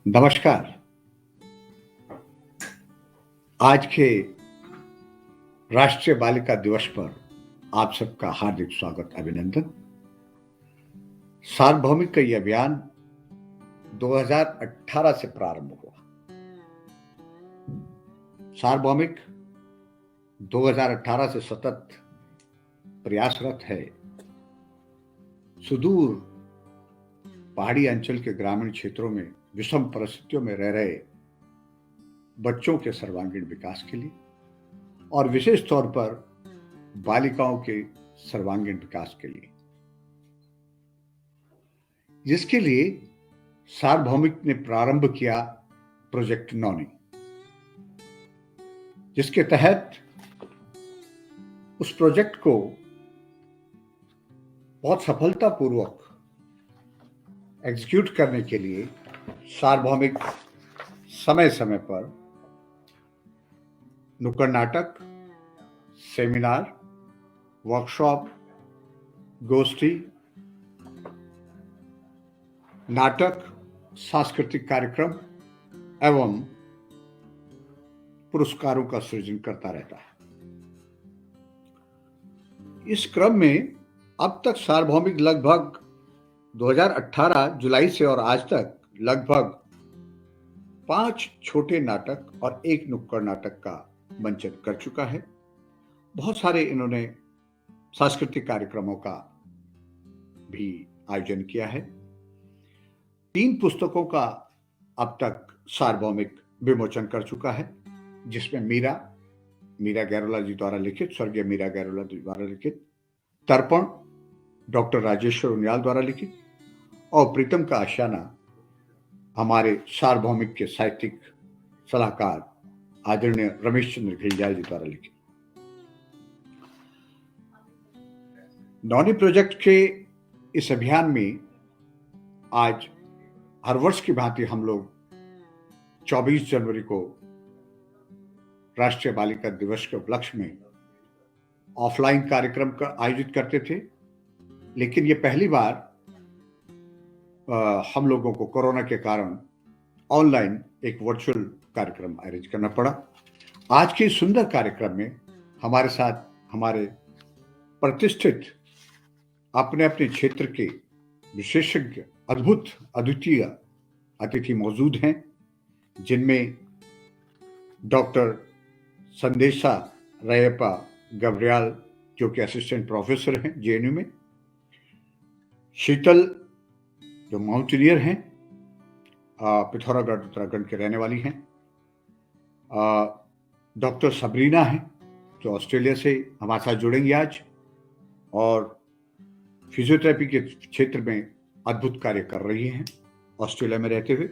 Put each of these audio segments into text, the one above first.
नमस्कार। आज के राष्ट्रीय बालिका दिवस पर आप सबका हार्दिक स्वागत, अभिनंदन। सार्वभौमिक का यह अभियान 2018 से प्रारंभ हुआ। सार्वभौमिक 2018 से सतत प्रयासरत है सुदूर पहाड़ी अंचल के ग्रामीण क्षेत्रों में विषम परिस्थितियों में रह रहे बच्चों के सर्वांगीण विकास के लिए और विशेष तौर पर बालिकाओं के सर्वांगीण विकास के लिए, जिसके लिए सार्वभौमिक ने प्रारंभ किया प्रोजेक्ट नौनी, जिसके तहत उस प्रोजेक्ट को बहुत सफलतापूर्वक एग्जीक्यूट करने के लिए सार्वभौमिक समय समय पर नुक्कड़ नाटक, सेमिनार, वर्कशॉप, गोष्ठी, नाटक, सांस्कृतिक कार्यक्रम एवं पुरस्कारों का सृजन करता रहता है। इस क्रम में अब तक सार्वभौमिक लगभग 2018 जुलाई से और आज तक लगभग 5 छोटे नाटक और 1 नुक्कड़ नाटक का मंचन कर चुका है। बहुत सारे इन्होंने सांस्कृतिक कार्यक्रमों का भी आयोजन किया है। 3 पुस्तकों का अब तक सार्वभौमिक विमोचन कर चुका है, जिसमें मीरा गैरोला जी द्वारा लिखित, स्वर्गीय मीरा गैरोला जी द्वारा लिखित, तर्पण डॉक्टर राजेश्वर उनियाल द्वारा लिखित और प्रीतम का आशियाना हमारे सार्वभौमिक के साहित्यिक सलाहकार आदरणीय रमेश चंद्र घिलजाल जी द्वारा लिखित। नौनी प्रोजेक्ट के इस अभियान में आज हर वर्ष की भांति हम लोग 24 जनवरी को राष्ट्रीय बालिका दिवस के उपलक्ष्य में ऑफलाइन कार्यक्रम का आयोजित करते थे, लेकिन ये पहली बार हम लोगों को कोरोना के कारण ऑनलाइन एक वर्चुअल कार्यक्रम अरेंज करना पड़ा। आज के सुंदर कार्यक्रम में हमारे साथ हमारे प्रतिष्ठित अपने अपने क्षेत्र के विशेषज्ञ, अद्भुत अद्वितीय अतिथि मौजूद हैं, जिनमें डॉक्टर संदेशा रैयप्पा गब्रियाल, जो कि असिस्टेंट प्रोफेसर हैं जेएनयू में, शीतल जो माउंटेनियर हैं, पिथौरागढ़ उत्तराखंड के रहने वाली हैं, डॉक्टर सबरीना हैं जो ऑस्ट्रेलिया से हमारे साथ जुड़ेंगी आज और फिजियोथेरेपी के क्षेत्र में अद्भुत कार्य कर रही हैं ऑस्ट्रेलिया में रहते हुए,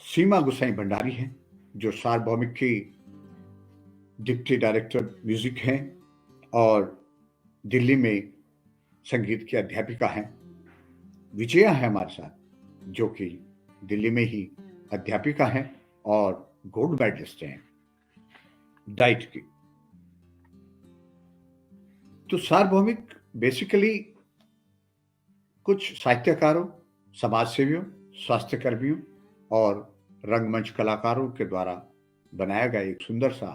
सीमा गुसाई भंडारी हैं जो सार्वभौमिक की डिप्टी डायरेक्टर म्यूजिक हैं और दिल्ली में संगीत की अध्यापिका हैं, विजया है हमारे साथ जो कि दिल्ली में ही अध्यापिका हैं और गोल्ड मेडलिस्ट हैं डाइट की। तो सार्वभौमिक बेसिकली कुछ साहित्यकारों, समाज सेवियों, स्वास्थ्य कर्मियों और रंगमंच कलाकारों के द्वारा बनाया गया एक सुंदर सा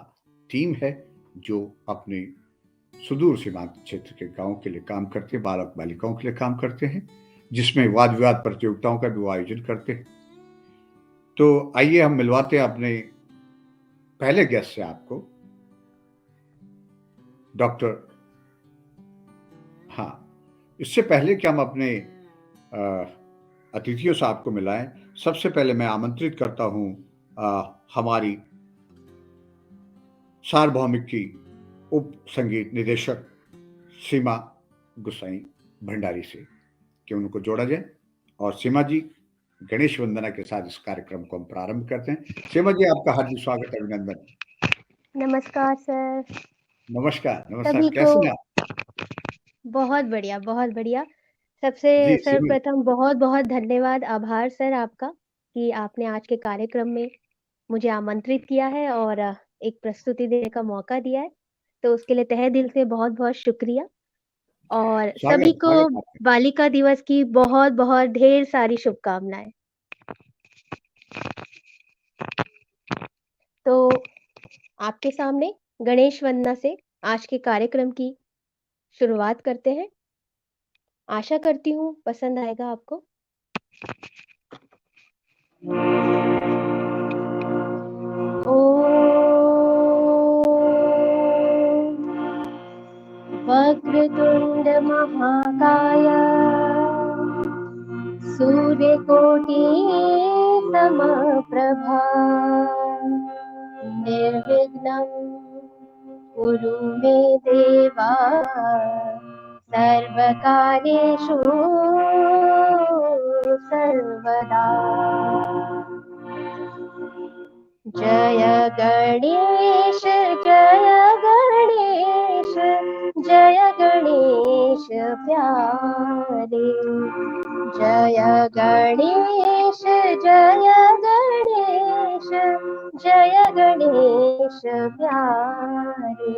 टीम है जो अपने सुदूर सीमांत क्षेत्र के गांवों के लिए काम करते हैं, बालक बालिकाओं के लिए काम करते हैं, जिसमें वाद विवाद प्रतियोगिताओं का भी वो आयोजन करते हैं। तो आइए हम मिलवाते हैं अपने पहले गेस्ट से आपको, डॉक्टर। इससे पहले कि हम अपने अतिथियों से आपको मिलाएं, सबसे पहले मैं आमंत्रित करता हूं हमारी सार्वभौमिक की उप संगीत निदेशक सीमा गुसाई भंडारी से कि उनको जोड़ा जाए। और सीमा जी, गणेश वंदना के साथ इस कार्यक्रम को हम प्रारंभ करते हैं। सीमा जी, आपका हार्दिक स्वागत, अभिनंदन। नमस्कार सर। नमस्कार। सभी कैसे हैं को आप? बहुत बढ़िया। सबसे सर्वप्रथम बहुत बहुत धन्यवाद, आभार सर आपका कि आपने आज के कार्यक्रम में मुझे आमंत्रित किया है और एक प्रस्तुति देने का मौका दिया है, तो उसके लिए तहे दिल से बहुत बहुत शुक्रिया। और सभी स्वागत को स्वागत आपका। बालिका दिवस की बहुत बहुत ढेर सारी शुभकामनाएं। तो आपके सामने गणेश वंदना से आज के कार्यक्रम की शुरुआत करते हैं। आशा करती हूँ पसंद आएगा आपको। वक्रतुंड महाकाय सूर्यकोटि समप्रभा निर्विघ्नं कुरु मे देवा सर्वकार्येषु सर्वदा। जय गणेश जय गणेश जय गणेश प्यारे। जय गणेश जय गणेश जय गणेश प्यारे।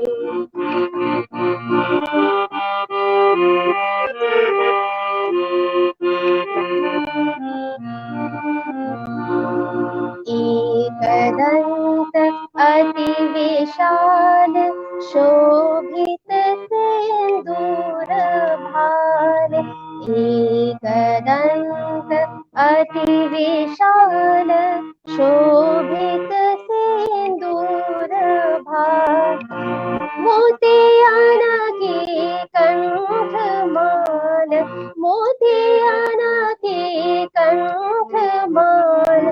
एकदंत अति विशाल शोभित सिंदूर भार। एकदंत अति विशाल शोभित सिंदूर भार। मोतियाना के कंठ माल मोतियाना के कंठ माल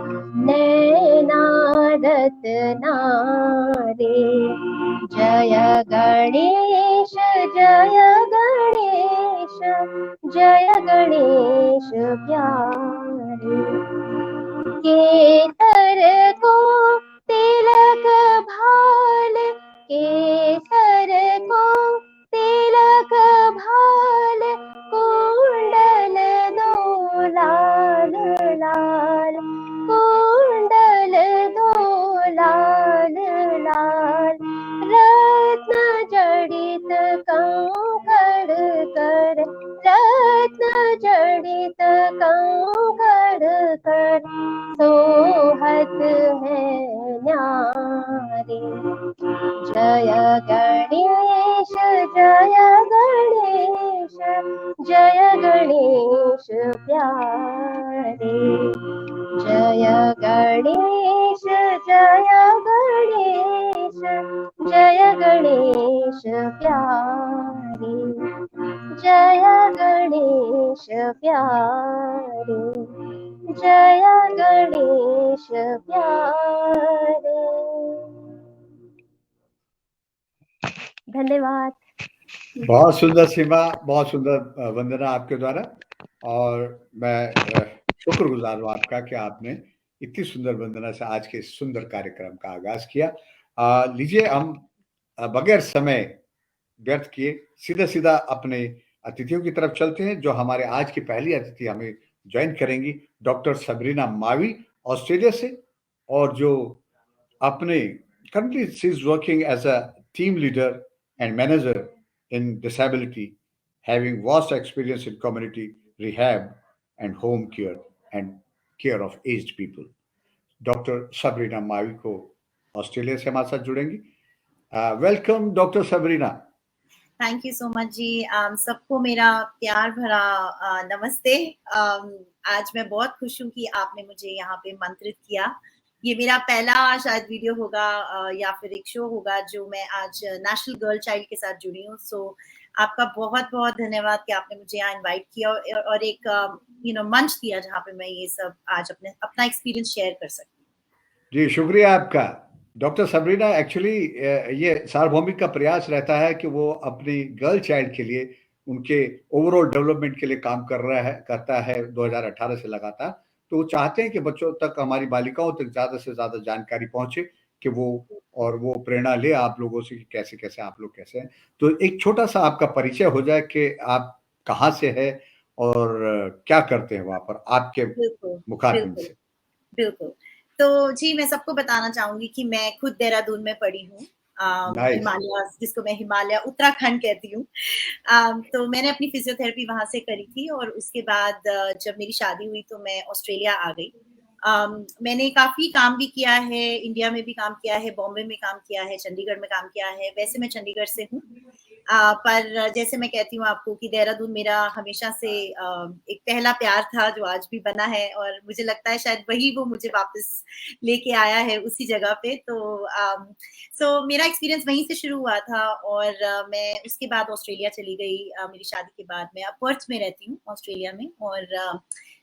नैना रत्नारे। जय गणेश जय गणेश जय गणेश प्यारे। केसर को तिलक भाल केसर को तिलक भाल कुंडल दो लाल लाल कुंडल दो लाल लाल। रत्न जड़ित कंकड़ कर रत्न जड़ित कंकड़ कर सोहत है न्यारे। जय गणेश जय गणेश जय गणेश प्यारे। जय गणेश जय गणेश जय गणेश प्यारे। जय गणेश प्यारे जय गणेश प्यारे। धन्यवाद। बहुत सुंदर सीमा, बहुत सुंदर वंदना आपके द्वारा, और मैं शुक्रगुजार हूँ आपका कि आपने इतनी सुंदर वंदना से आज के सुंदर कार्यक्रम का आगाज किया। लीजिए हम बगैर समय व्यर्थ किए सीधा सीधा अपने अतिथियों की तरफ चलते हैं। जो हमारे आज की पहली अतिथि हमें ज्वाइन करेंगी, डॉक्टर सबरीना मावी ऑस्ट्रेलिया से, और जो अपने currently she is working as a team leader and manager in disability, having vast experience in community rehab and home care and care of aged people. Doctor Sabrina Mavi को Australia से हमारे साथ जुड़ेंगी। Welcome doctor Sabrina. Thank you so much जी। सबको मेरा प्यार भरा नमस्ते। आज मैं बहुत खुश हूँ कि आपने मुझे यहाँ पे मंत्रित किया। ये मेरा पहला शायद वीडियो होगा या फिर एक शो होगा जो मैं आज नेशनल गर्ल चाइल्ड के साथ जुड़ी हूँ। सो आपका बहुत बहुत धन्यवाद कि आपने मुझे यहाँ इनवाइट किया और एक मंच दिया जहाँ पे मैं ये सब आज अपना एक्सपीरियंस शेयर कर सकती हूँ। जी शुक्रिया आपका। डॉक्टर सबरीना, एक्चुअली ये सार्वभौमिक का प्रयास रहता है कि वो अपनी गर्ल चाइल्ड के लिए, उनके ओवरऑल डेवलपमेंट के लिए काम करता है 2018 से लगातार। तो वो चाहते हैं कि बच्चों तक, हमारी बालिकाओं तक ज्यादा से ज्यादा जानकारी पहुंचे, कि वो प्रेरणा ले आप लोगों से कि कैसे कैसे आप लोग कैसे हैं। तो एक छोटा सा आपका परिचय हो जाए कि आप कहाँ से है और क्या करते हैं वहां पर, आपके मुखारबिंद से। बिल्कुल। तो जी मैं सबको बताना चाहूंगी कि मैं खुद देहरादून में पढ़ी हूँ हिमालय, जिसको मैं हिमालय उत्तराखंड कहती हूँ। तो मैंने अपनी फिजियोथेरेपी वहां से करी थी और उसके बाद जब मेरी शादी हुई तो मैं ऑस्ट्रेलिया आ गई। मैंने काफी काम भी किया है, इंडिया में भी काम किया है, बॉम्बे में काम किया है, चंडीगढ़ में काम किया है। वैसे मैं चंडीगढ़ से हूँ, पर जैसे मैं कहती हूँ आपको कि देहरादून मेरा हमेशा से एक पहला प्यार था जो आज भी बना है, और मुझे लगता है शायद वही वो मुझे वापस लेके आया है उसी जगह पे। तो मेरा एक्सपीरियंस वहीं से शुरू हुआ था और मैं उसके बाद ऑस्ट्रेलिया चली गई। मेरी शादी के बाद मैं अब पर्थ में रहती हूँ ऑस्ट्रेलिया में, और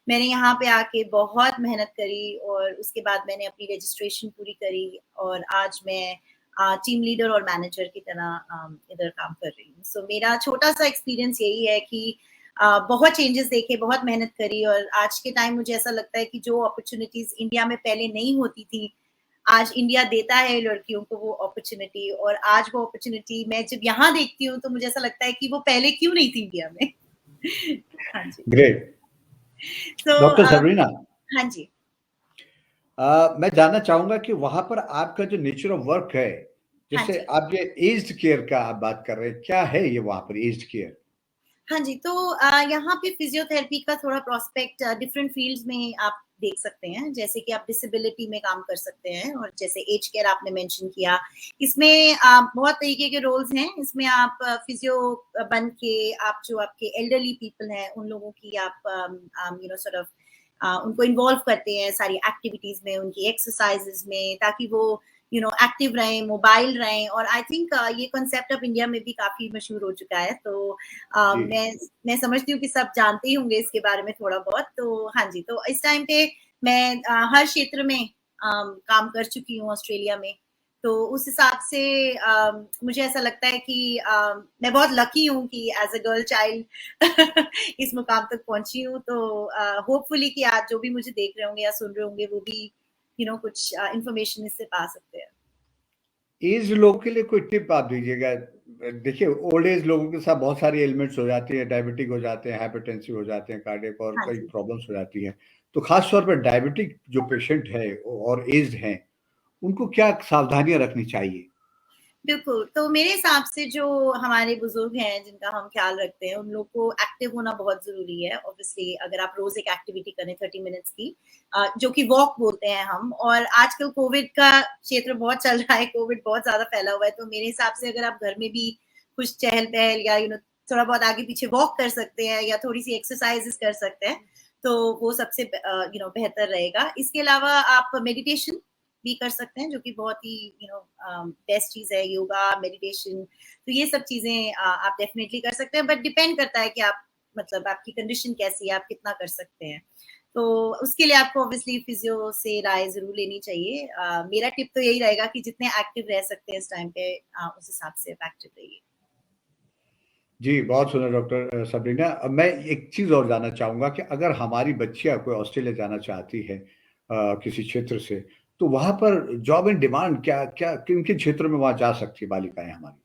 मैंने यहाँ पे आके बहुत मेहनत करी और उसके बाद मैंने अपनी रजिस्ट्रेशन पूरी करी और आज मैं टीम लीडर और मैनेजर की तरह इधर काम कर रही हूँ। सो मेरा छोटा सा एक्सपीरियंस यही है कि बहुत चेंजेस देखे, बहुत मेहनत करी, और आज के टाइम मुझे ऐसा लगता है कि जो अपॉर्चुनिटीज इंडिया में पहले नहीं होती थी, आज इंडिया देता है लड़कियों को वो अपॉर्चुनिटी, और आज वो अपॉर्चुनिटी मैं जब यहाँ देखती हूँ तो मुझे ऐसा लगता है कि वो पहले क्यों नहीं थी इंडिया में। हाँ जी, ग्रेट। तो डॉक्टर सबरीना, हाँ जी, मैं जानना चाहूंगा कि वहां पर आपका जो नेचर ऑफ वर्क है, हाँ जैसे जी, आप ये एज्ड केयर का आप बात कर रहे हैं, क्या है ये वहां पर एज्ड केयर? हाँ जी। तो यहाँ पे फिजियोथेरेपी का थोड़ा प्रोस्पेक्ट डिफरेंट फील्ड्स में आप देख सकते हैं, जैसे कि आप डिसेबिलिटी में काम कर सकते हैं, और जैसे एज केयर आपने मेंशन किया, इसमें बहुत तरीके के रोल्स हैं। इसमें आप फिजियो बन के आप जो आपके एल्डरली पीपल हैं उन लोगों की आप सॉर्ट ऑफ उनको इन्वॉल्व करते हैं सारी एक्टिविटीज में, उनकी एक्सरसाइजेज में, ताकि वो एक्टिव रहें, मोबाइल रहें। और आई थिंक ये कॉन्सेप्ट अब इंडिया में भी काफी मशहूर हो चुका है। तो मैं समझती हूँ कि सब जानते ही होंगे इसके बारे में थोड़ा बहुत। तो हाँ जी, तो इस टाइम पे मैं हर क्षेत्र में काम कर चुकी हूँ ऑस्ट्रेलिया में। तो उस हिसाब से मुझे ऐसा लगता है कि मैं बहुत लकी हूँ कि एज अ गर्ल चाइल्ड इस मुकाम तक पहुंची हूँ। तो होपफुली कि आज जो भी मुझे देख रहे होंगे या सुन रहे होंगे वो भी कुछ इंफॉर्मेशन इससे पा सकते हैं। एज लोगों के लिए कोई टिप आप दीजिएगा? देखिए, ओल्ड एज लोगों के साथ बहुत सारी एलिमेंट्स हो जाती है, डायबिटिक हो जाते हैं, हाइपरटेंसिव हो जाते हैं, कार्डियक और हाँ कई जी, प्रॉब्लम्स हो जाती है। तो खास तौर पर डायबिटिक जो पेशेंट है और एज्ड हैं, उनको क्या सावधानियां रखनी चाहिए? बिल्कुल। तो मेरे हिसाब से जो हमारे बुजुर्ग हैं जिनका हम ख्याल रखते हैं, उन लोग को एक्टिव होना बहुत जरूरी है। ऑब्वियसली अगर आप रोज एक एक्टिविटी करें 30 मिनट्स की, जो कि वॉक बोलते हैं हम, और आजकल कोविड का क्षेत्र बहुत चल रहा है, कोविड बहुत ज्यादा फैला हुआ है। तो मेरे हिसाब से अगर आप घर में भी कुछ चहल पहल या थोड़ा बहुत आगे पीछे वॉक कर सकते हैं या थोड़ी सी एक्सरसाइजेस कर सकते हैं, तो वो सबसे बेहतर रहेगा। इसके अलावा आप मेडिटेशन भी कर सकते हैं, जो कि बहुत ही बेस्ट चीज है, योगा, मेडिटेशन। तो ये सब चीजें आप डेफिनेटली कर सकते हैं, बट डिपेंड करता है कि आप मतलब आपकी कंडीशन कैसी है, आप कितना कर सकते हैं। तो उसके लिए आपको ऑब्वियसली फिजियो से राय जरूर लेनी चाहिए। मेरा टिप तो यही रहेगा कि जितने एक्टिव रह सकते हैं इस टाइम पे, उस हिसाब से एक्टिव रहिए। जी, बहुत सुंदर डॉक्टर सबरीना। अब मैं एक चीज और जानना चाहूंगा कि अगर हमारी बच्चियां कोई ऑस्ट्रेलिया जाना चाहती है किसी क्षेत्र से, तो वहां पर जॉब इन डिमांड क्या क्या किन किन क्षेत्रों में वहां जा सकती है बालिकाएं हमारी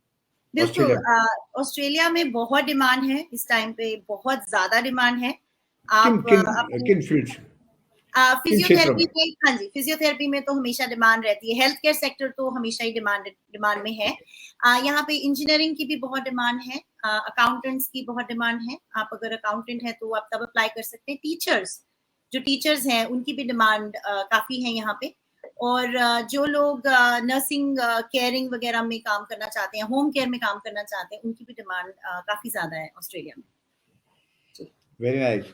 बिल्कुल, ऑस्ट्रेलिया में? ऑस्ट्रेलिया में बहुत डिमांड है इस टाइम पे, बहुत ज्यादा डिमांड है। किन आप किन अपने किन फील्ड्स, किन क्षेत्रों फिजियोथेरेपी में? में, हाँ जी, फिजियोथेरेपी में तो हमेशा डिमांड रहती है। हेल्थ केयर सेक्टर तो हमेशा ही डिमांड में है। यहाँ पे इंजीनियरिंग की भी बहुत डिमांड है, अकाउंटेंट्स की बहुत डिमांड है। आप अगर अकाउंटेंट है तो आप तब अप्लाई कर सकते हैं। जो टीचर्स हैं उनकी भी डिमांड काफी है यहाँ पे। और जो लोग नर्सिंग केयरिंग वगैरह में काम करना चाहते हैं, होम केयर में काम करना चाहते हैं, उनकी भी डिमांड काफी ज्यादा है ऑस्ट्रेलिया में। Very nice.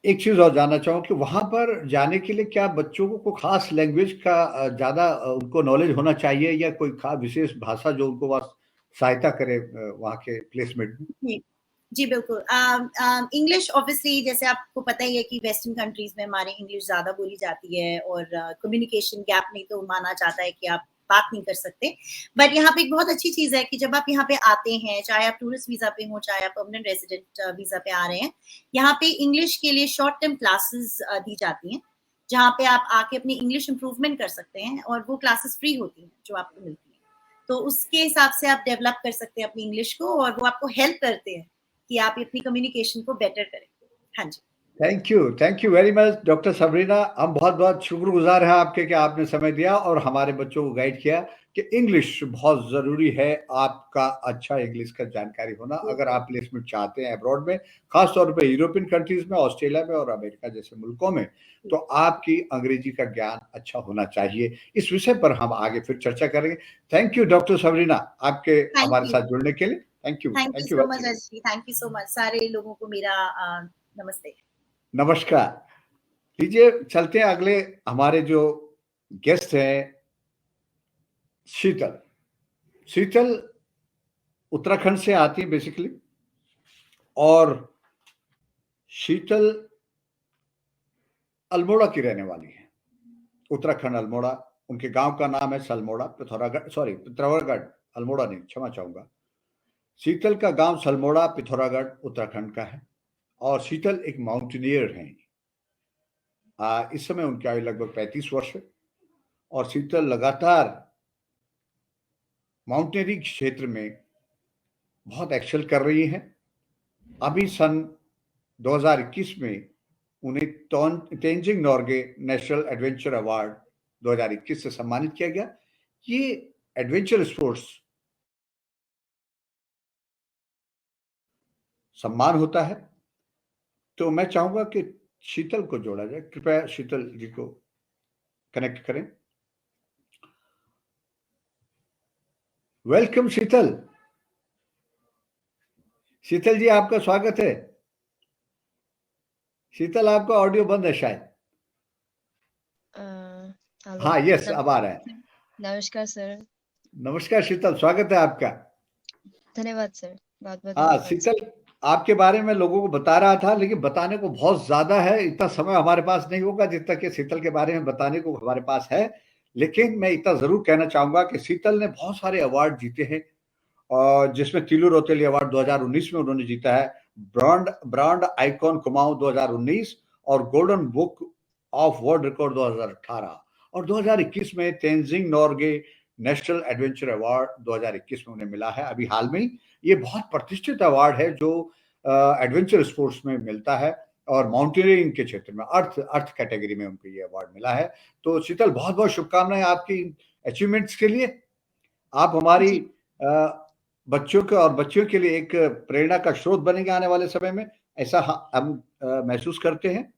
एक चीज और जानना चाहूँ कि वहां पर जाने के लिए क्या बच्चों को खास लैंग्वेज का ज्यादा उनको नॉलेज होना चाहिए, या कोई खास विशेष भाषा जो उनको वहाँ सहायता करे वहाँ के प्लेसमेंट में? जी, जी बिल्कुल। इंग्लिश ऑब्वियसली जैसे आपको पता ही है कि वेस्टर्न कंट्रीज में हमारे इंग्लिश ज्यादा बोली जाती है, और कम्युनिकेशन गैप नहीं तो माना जाता है कि आप बात नहीं कर सकते। बट यहाँ पे एक बहुत अच्छी चीज है कि जब आप यहाँ पे आते हैं, चाहे आप टूरिस्ट वीजा पे हो, चाहे आप परमानेंट रेजिडेंट वीजा पे आ रहे हैं, यहाँ पे इंग्लिश के लिए शॉर्ट टर्म क्लासेस दी जाती हैं, जहाँ पे आप आके अपनी इंग्लिश इंप्रूवमेंट कर सकते हैं, और वो क्लासेस फ्री होती हैं जो आपको मिलती हैं। तो उसके हिसाब से आप डेवलप कर सकते हैं अपनी इंग्लिश को, और वो आपको हेल्प करते हैं कि आप अपनी कम्युनिकेशन को बेटर करें। हाँ जी, thank you very much doctor Sabrina. हम बहुत बहुत शुक्रगुजार हैं आपके कि आपने समय दिया और हमारे बच्चों को गाइड किया। कि इंग्लिश बहुत ज़रूरी है, आपका अच्छा इंग्लिश का जानकारी होना अगर आप प्लेसमेंट चाहते हैं अब्रॉड में, खास तौर पे यूरोपियन कंट्रीज में, ऑस्ट्रेलिया में और अमेरिका जैसे मुल्कों में, तो आपकी अंग्रेजी का ज्ञान अच्छा होना चाहिए। इस विषय पर हम आगे फिर चर्चा करेंगे। थैंक यू डॉक्टर सबरीना, आपके हमारे साथ जुड़ने के लिए। Thank you so much Ajay, thank you so much. सारे लोगों को मेरा नमस्ते, नमस्कार। लीजिए चलते हैं अगले हमारे जो गेस्ट हैं, शीतल। शीतल उत्तराखंड से आती है बेसिकली, और शीतल अल्मोड़ा की रहने वाली है, उत्तराखंड अल्मोड़ा। उनके गांव का नाम है सलमोड़ा, पिथौरागढ़, अल्मोड़ा नहीं, क्षमा चाहूंगा। शीतल का गांव सलमोड़ा पिथौरागढ़ उत्तराखंड का है, और शीतल एक माउंटेनियर हैं। इस समय उनकी आयु लगभग 35 वर्ष है, और शीतल लगातार माउंटेनियरिंग क्षेत्र में बहुत एक्सेल कर रही हैं। अभी सन 2021 में उन्हें Tenzing Norgay national adventure award 2021 से सम्मानित किया गया। ये एडवेंचर स्पोर्ट्स सम्मान होता है। तो मैं चाहूंगा कि शीतल को जोड़ा जाए, कृपया शीतल जी को कनेक्ट करें। वेलकम शीतल। शीतल जी आपका स्वागत है। शीतल आपका ऑडियो बंद है शायद। हाँ, यस, अब आ रहा है। नमस्कार सर। नमस्कार शीतल, स्वागत है आपका। धन्यवाद सर, बहुत बहुत धन्यवाद। शीतल, आपके बारे में लोगों को बता रहा था, लेकिन बताने को बहुत ज्यादा है, इतना समय हमारे पास नहीं होगा जितना कि शीतल के बारे में बताने को हमारे पास है। लेकिन मैं इतना जरूर कहना चाहूंगा कि शीतल ने बहुत सारे अवार्ड जीते हैं, और जिसमें तिलु रोतेली अवार्ड 2019 में उन्होंने जीता है, ब्रांड आइकॉन कुमाऊं 2019, और golden book of world record 2018, और 2021 में Tenzing Norgay national adventure award 2021 में उन्हें मिला है अभी हाल में ही। ये बहुत प्रतिष्ठित अवार्ड है जो एडवेंचर स्पोर्ट्स में मिलता है, और माउंटेनियरिंग के क्षेत्र में अर्थ कैटेगरी में उनको ये अवार्ड मिला है। तो शीतल, बहुत बहुत शुभकामनाएं आपकी अचीवमेंट्स के लिए। आप हमारी बच्चों के और बच्चियों के लिए एक प्रेरणा का स्रोत बनेंगे आने वाले समय में, ऐसा हम महसूस करते हैं।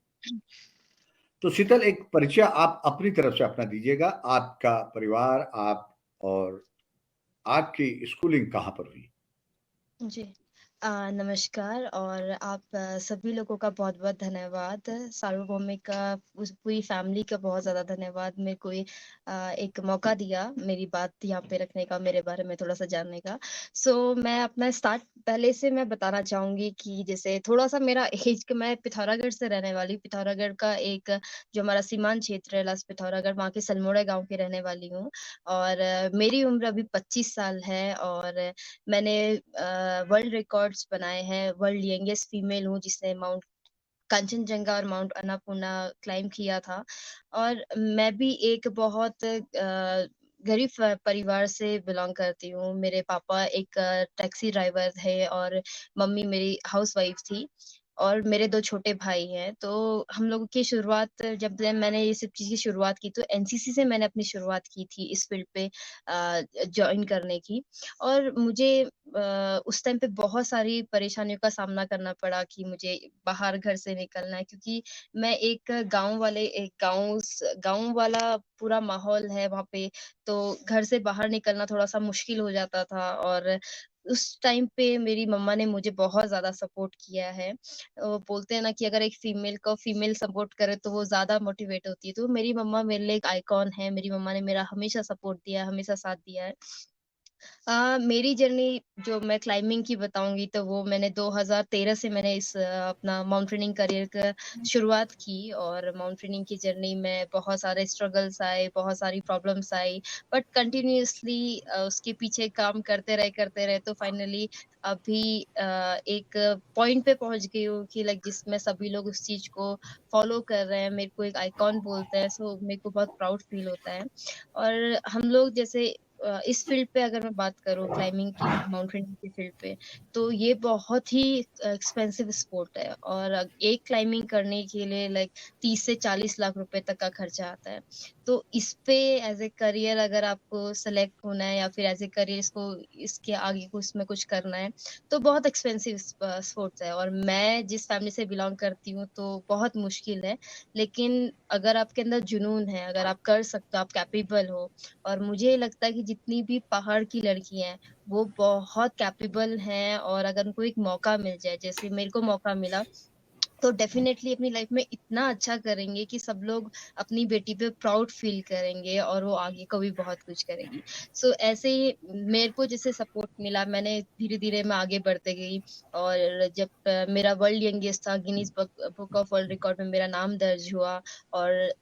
तो शीतल, एक परिचय आप अपनी तरफ से अपना दीजिएगा, आपका परिवार, आप, और आपकी स्कूलिंग कहाँ पर हुई? जी, नमस्कार, और आप सभी लोगों का बहुत बहुत धन्यवाद। सार्वभौमिक का, उस पूरी फैमिली का बहुत ज़्यादा धन्यवाद। मेरे को एक मौका दिया मेरी बात यहाँ पे रखने का, मेरे बारे में थोड़ा सा जानने का। मैं अपना स्टार्ट पहले से मैं बताना चाहूँगी कि जैसे थोड़ा सा मेरा एज, मैं पिथौरागढ़ से रहने वाली, पिथौरागढ़ का एक जो हमारा सीमांत क्षेत्र है लास्ट पिथौरागढ़, वहाँ के सलमोड़ा गाँव की रहने वाली हूँ। और मेरी उम्र अभी 25 साल है, और मैंने वर्ल्ड रिकॉर्ड्स बनाए हैं। वर्ल्ड यंगेस्ट फीमेल हूँ जिसने माउंट कंचनजंगा और माउंट अन्नपूर्णा क्लाइम किया था। और मैं भी एक बहुत गरीब परिवार से बिलोंग करती हूँ। मेरे पापा एक टैक्सी ड्राइवर थे, और मम्मी मेरी हाउसवाइफ थी, और मेरे 2 छोटे भाई हैं। तो हम लोगों की शुरुआत, जब मैंने ये सब चीज़ की शुरुआत की, तो एनसीसी से मैंने अपनी शुरुआत की थी इस फील्ड पे जॉइन करने की। और मुझे उस टाइम पे बहुत सारी परेशानियों का सामना करना पड़ा कि मुझे बाहर घर से निकलना है, क्योंकि मैं एक गाँव वाला पूरा माहौल है वहाँ पे, तो घर से बाहर निकलना थोड़ा-सा मुश्किल हो जाता था। और उस टाइम पे मेरी मम्मा ने मुझे बहुत ज़्यादा सपोर्ट किया है। वो बोलते हैं ना कि अगर एक फीमेल को फीमेल सपोर्ट करे तो वो ज़्यादा मोटिवेट होती है। तो मेरी मम्मा मेरे लिए एक आइकॉन है। मेरी मम्मा ने मेरा हमेशा सपोर्ट दिया है, हमेशा साथ दिया है। मेरी जर्नी जो मैं क्लाइंबिंग की बताऊँगी, तो वो मैंने 2013 से मैंने अपना माउंटेनियरिंग करियर का शुरुआत की। और माउंटेनियरिंग की जर्नी में बहुत सारे स्ट्रगल्स आए, बहुत सारी प्रॉब्लम्स आई, बट कंटिन्यूअसली उसके पीछे काम करते रहे तो फाइनली अभी एक पॉइंट पे पहुँच गई हूँ कि लाइक जिसमें सभी लोग उस चीज़ को फॉलो कर रहे हैं, मेरे को एक आइकॉन बोलते हैं, सो मेरे को बहुत प्राउड फील होता है। और हम लोग जैसे इस फील्ड पे अगर मैं बात करूँ क्लाइंबिंग की, माउंटेनियरिंग की फील्ड पे, तो ये बहुत ही एक्सपेंसिव स्पोर्ट है। और एक क्लाइंबिंग करने के लिए लाइक 30 से 40 लाख रुपए तक का खर्चा आता है। तो इस पे एज ए करियर अगर आपको सेलेक्ट होना है या फिर एज ए करियर इसके आगे को इसमें कुछ करना है तो बहुत एक्सपेंसिव स्पोर्ट्स है। और मैं जिस फैमिली से बिलोंग करती हूँ तो बहुत मुश्किल है, लेकिन अगर आपके अंदर जुनून है, अगर आप कर सकते हो, आप कैपेबल हो। और मुझे लगता है कि जितनी भी पहाड़ की लड़कियां हैं वो बहुत कैपेबल हैं, और अगर उनको एक मौका मिल जाए, जैसे मेरे को मौका मिला, तो डेफिनेटली अपनी लाइफ में इतना अच्छा करेंगे कि सब लोग अपनी बेटी पे प्राउड फील करेंगे और वो आगे को भी बहुत कुछ करेगी। सो ऐसे ही मेरे को जैसे सपोर्ट मिला, मैंने धीरे धीरे मैं आगे बढ़ते गई। और जब मेरा वर्ल्ड यंगेस्ट था, Guinness book of world record में मेरा नाम दर्ज हुआ। और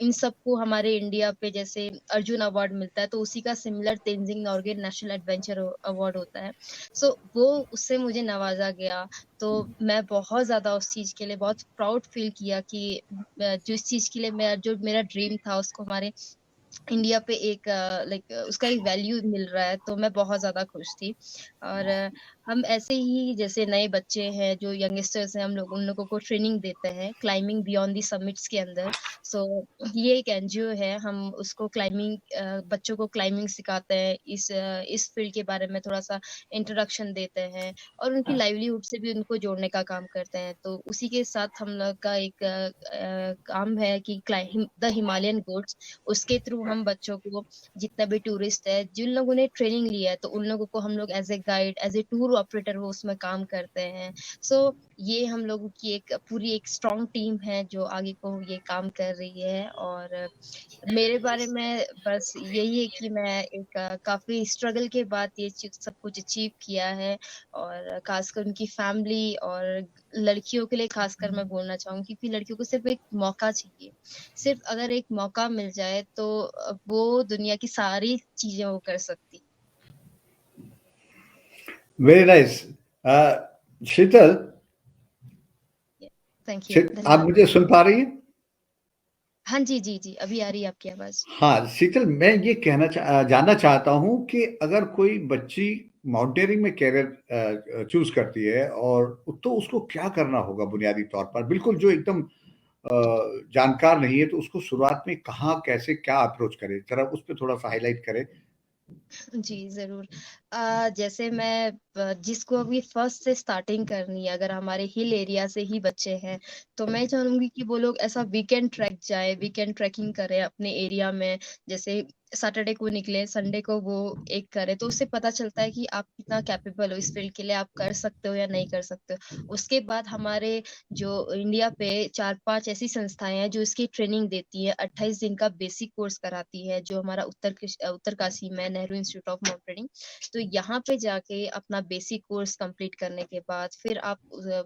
इन सबको हमारे इंडिया पे जैसे अर्जुन अवार्ड मिलता है, तो उसी का similar Tenzing Norgay national adventure award होता है। सो वो उससे मुझे नवाजा गया। तो मैं बहुत ज़्यादा उस चीज़ के लिए बहुत प्राउड फील किया कि जिस चीज़ के लिए जो मेरा ड्रीम था उसको हमारे इंडिया पे एक लाइक उसका एक वैल्यू मिल रहा है, तो मैं बहुत ज़्यादा खुश थी। और हम ऐसे ही जैसे नए बच्चे हैं जो यंगस्टर्स हैं, हम लोग उन लोगों को ट्रेनिंग देते हैं क्लाइंबिंग बियॉन्ड दी समिट्स के अंदर। सो ये एक एनजीओ है, हम उसको क्लाइंबिंग बच्चों को क्लाइंबिंग सिखाते हैं, इस फील्ड के बारे में थोड़ा सा इंट्रोडक्शन देते हैं और उनकी लाइवलीहुड से भी उनको जोड़ने का काम करते हैं। तो उसी के साथ हम लोग का एक काम है कि द हिमालयन गोट्स, उसके थ्रू हम बच्चों को, जितना भी टूरिस्ट है, जिन लोगों ने ट्रेनिंग लिया है, तो उन लोगों को हम लोग as a guide, as a tour operator वो उसमें काम करते हैं। सो ये हम लोगों की एक पूरी एक स्ट्रॉन्ग टीम है जो आगे को ये काम कर रही है। और मेरे बारे में बस यही है कि मैं एक काफी स्ट्रगल के बाद ये सब कुछ अचीव किया है। और खासकर उनकी फैमिली और लड़कियों के लिए खासकर मैं बोलना चाहूंगी कि लड़कियों को सिर्फ एक मौका चाहिए। सिर्फ अगर एक मौका मिल जाए तो वो दुनिया की सारी चीजें वो कर सकती। Very nice. Sheetal, thank you, आप धन्यवाद। मुझे सुन पा रही हैं? हाँ जी जी जी, अभी आ रही है आपकी आवाज। हाँ शीतल, मैं ये जानना चाहता हूँ कि अगर कोई बच्ची माउंटेनियरिंग में कैरियर चूज करती है और तो उसको क्या करना होगा बुनियादी तौर पर, बिल्कुल जो एकदम जानकार नहीं है, तो उसको शुरुआत में कहाँ, कैसे, क्या अप्रोच करे, जरा उस पर थोड़ा सा हाईलाइट करें। जी जरूर। जैसे मैं जिसको अभी फर्स्ट से स्टार्टिंग करनी है, अगर हमारे हिल एरिया से ही बच्चे हैं, तो मैं चाहूंगी कि वो लोग ऐसा वीकेंड ट्रैक जाए, वीकेंड ट्रैकिंग करें अपने एरिया में। जैसे सैटरडे को निकले, संडे को वो एक करे, तो उससे पता चलता है कि आप कितना कैपेबल हो इस फील्ड के लिए, आप कर सकते हो या नहीं कर सकते हो। उसके बाद हमारे जो इंडिया पे 4-5 ऐसी संस्थाएं हैं जो इसकी ट्रेनिंग देती है, 28 दिन का बेसिक कोर्स कराती है, जो हमारा उत्तरकाशी में नेहरू इंस्टीट्यूट ऑफ माउंटेनिंग। तो यहाँ पे जाके अपना बेसिक कोर्स कंप्लीट करने के बाद फिर आप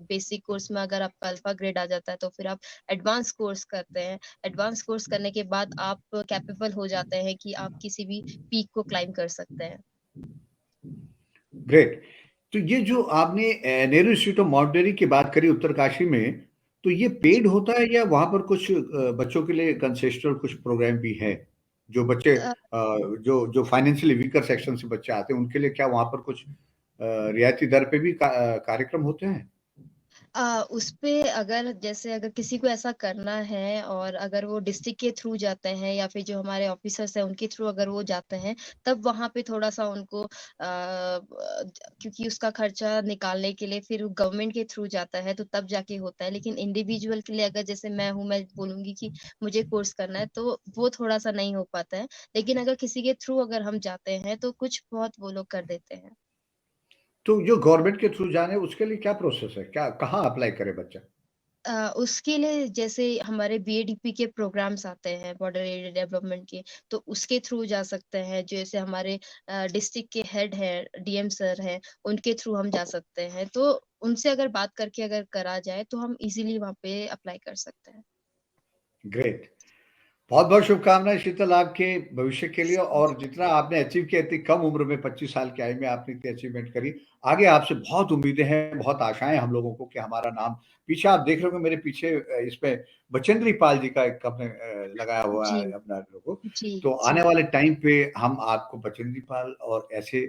बेसिक कोर्स में अगर आपका अल्फा ग्रेड आ जाता है तो फिर आप एडवांस कोर्स करते हैं। एडवांस कोर्स करने के बाद आप कैपेबल हो जाते हैं कि आप किसी भी पीक को क्लाइम कर सकते हैं। ग्रेट। तो ये जो आपने नेहरू इंस्टीट्यूट ऑफ माउंटेनियरिंग की बात करी उत्तरकाशी में, तो ये पेड होता है या वहां पर कुछ बच्चों के लिए कंसेशनल कुछ प्रोग्राम भी है? जो बच्चे जो फाइनेंशियली वीकर सेक्शन से बच्चे आते हैं, उनके लिए क्या वहां पर कुछ रियायती दर पे भी कार्यक्रम होते हैं? उस पे अगर किसी को ऐसा करना है और अगर वो डिस्ट्रिक्ट के थ्रू जाते हैं या फिर जो हमारे ऑफिसर्स हैं उनके थ्रू अगर वो जाते हैं, तब वहां पे थोड़ा सा उनको क्योंकि उसका खर्चा निकालने के लिए फिर गवर्नमेंट के थ्रू जाता है, तो तब जाके होता है। लेकिन इंडिविजुअल के लिए अगर जैसे मैं हूँ, मैं बोलूंगी कि मुझे कोर्स करना है, तो वो थोड़ा सा नहीं हो पाता है। लेकिन अगर किसी के थ्रू अगर हम जाते हैं तो कुछ बहुत वो लोग कर देते हैं। तो जो गवर्नमेंट के थ्रू जाने, उसके लिए क्या प्रोसेस है, क्या कहाँ अप्लाई करे बच्चा? उसके लिए जैसे हमारे बीएडीपी के प्रोग्राम्स आते हैं, बॉर्डर एरिया डेवलपमेंट के, तो उसके थ्रू जा सकते हैं। जैसे हमारे डिस्ट्रिक्ट के हेड है, डीएम सर है, उनके थ्रू हम जा सकते हैं। तो उनसे अगर बात करके अगर करा जाए तो हम इजीली वहाँ पे अप्लाई कर सकते हैं। ग्रेट। बहुत बहुत शुभकामनाएं शीतल, आपके भविष्य के लिए। और जितना आपने अचीव किया, इतनी कम उम्र में, 25 साल की आयु में आपने इतनी अचीवमेंट करी। आगे आपसे बहुत उम्मीदें हैं, बहुत आशाएं हम लोगों को कि हमारा नाम, पीछे आप देख रहे हो मेरे पीछे इसमें बचेंद्री पाल जी का एक अपने लगाया हुआ जी है अपना लोगो। जी तो जी आने वाले टाइम पे हम आपको बचेंद्री पाल और ऐसे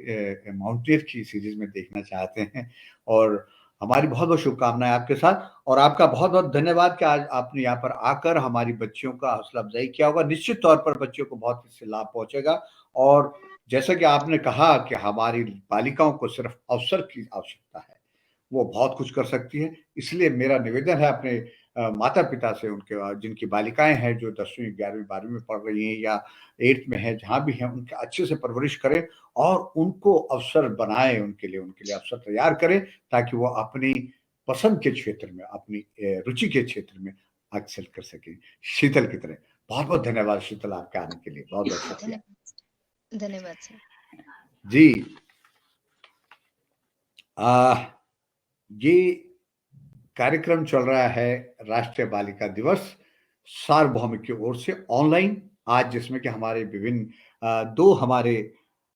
माउंटेनियर की सीरीज में देखना चाहते हैं। और हमारी बहुत बहुत शुभकामनाएं आपके साथ, और आपका बहुत बहुत धन्यवाद कि आज आपने यहाँ पर आकर हमारी बच्चियों का हौसला अफजाई किया होगा। निश्चित तौर पर बच्चियों को बहुत इससे लाभ पहुंचेगा। और जैसा कि आपने कहा कि हमारी बालिकाओं को सिर्फ अवसर की आवश्यकता है, वो बहुत कुछ कर सकती है। इसलिए मेरा निवेदन है अपने माता पिता से, उनके जिनकी बालिकाएं हैं जो 10वीं 11वीं 12वीं में पढ़ रही हैं या 8th में है, जहां भी हैं, उनके अच्छे से परवरिश करें और उनको अवसर बनाएं, उनके लिए अवसर तैयार करें, ताकि वो अपनी पसंद के क्षेत्र में, अपनी रुचि के क्षेत्र में एक्सेल कर सकें, शीतल की तरह। बहुत बहुत धन्यवाद शीतल, आपके आने के लिए बहुत बहुत शुक्रिया। धन्यवाद सर जी। ये कार्यक्रम चल रहा है राष्ट्रीय बालिका दिवस सार्वभौमिक की ओर से ऑनलाइन आज, जिसमें कि हमारे विभिन्न 2 हमारे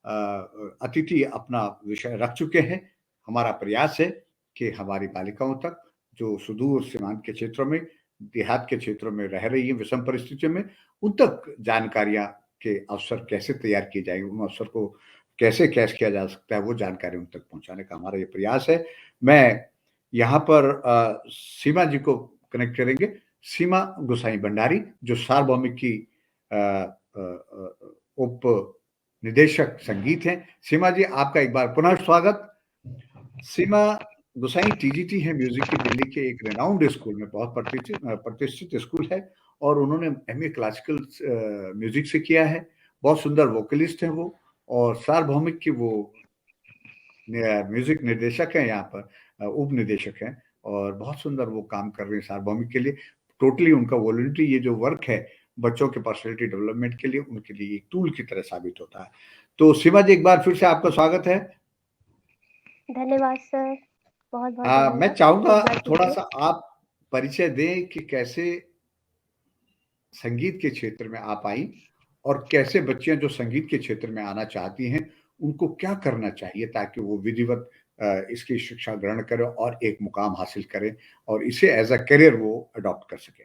अतिथि अपना विषय रख चुके हैं। हमारा प्रयास है कि हमारी बालिकाओं तक, जो सुदूर सीमांत के क्षेत्रों में, देहात के क्षेत्रों में रह रही हैं विषम परिस्थितियों में, उन तक जानकारियां के अवसर कैसे तैयार किए जाएंगे, उन अवसर को कैसे कैश किया जा सकता है, वो जानकारी उन तक पहुंचाने का हमारा ये प्रयास है। मैं यहाँ पर सीमा जी को कनेक्ट करेंगे, सीमा गोसाई भंडारी, जो सार्वभौमिक की उप निदेशक संगीत हैं। सीमा जी, आपका एक बार पुनः स्वागत। सीमा गोसाई टीजीटी है म्यूजिक की, दिल्ली के एक रेनाउंड स्कूल में, बहुत प्रतिष्ठित स्कूल है, और उन्होंने एमए क्लासिकल म्यूजिक से किया है। बहुत सुंदर वोकलिस्ट हैं वो, और सार्वभौमिक की वो म्यूजिक निर्देशक हैं, यहाँ पर उप निदेशक हैं, और बहुत सुंदर वो काम कर रहे हैं सार्वभौमिक के लिए। टोटली उनका वॉलंटरी ये जो वर्क है बच्चों के पर्सनैलिटी डेवलपमेंट के लिए, उनके लिए एक टूल की तरह साबित होता है। तो सीमा जी, एक बार फिर से आपका स्वागत है। धन्यवाद सर, बहुत बहुत धन्यवाद। मैं चाहूंगा थोड़ा सा आप परिचय दें कि कैसे संगीत के क्षेत्र में आप आई, और कैसे बच्चियां जो संगीत के क्षेत्र में आना चाहती हैं उनको क्या करना चाहिए ताकि वो विधिवत इसकी शिक्षा ग्रहण करें और एक मुकाम हासिल करें और इसे एज अ करियर वो अडॉप्ट कर सके।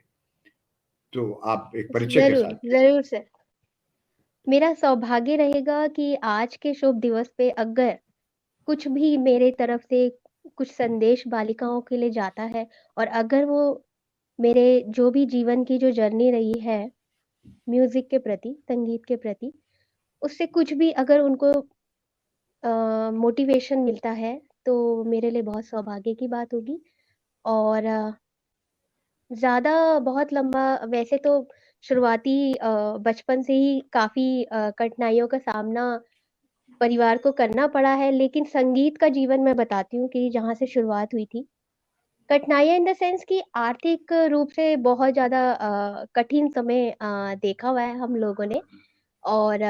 तो आप एक परिचय के साथ। जरूर सर, मेरा सौभाग्य रहेगा कि आज के शुभ दिवस पे अगर कुछ भी मेरे तरफ से कुछ संदेश बालिकाओं के लिए जाता है, और अगर वो मेरे जो भी जीवन की जो जर्नी रही है म्यूजिक के प्रति, संगीत के प्रति, उससे कुछ भी अगर उनको मोटिवेशन मिलता है, तो मेरे लिए बहुत सौभाग्य की बात होगी। और ज़्यादा बहुत लंबा वैसे तो शुरुआती बचपन से ही काफ़ी कठिनाइयों का सामना परिवार को करना पड़ा है, लेकिन संगीत का जीवन मैं बताती हूँ कि जहाँ से शुरुआत हुई थी। कठिनाइयाँ इन द सेंस कि आर्थिक रूप से बहुत ज़्यादा कठिन समय देखा हुआ है हम लोगों ने। और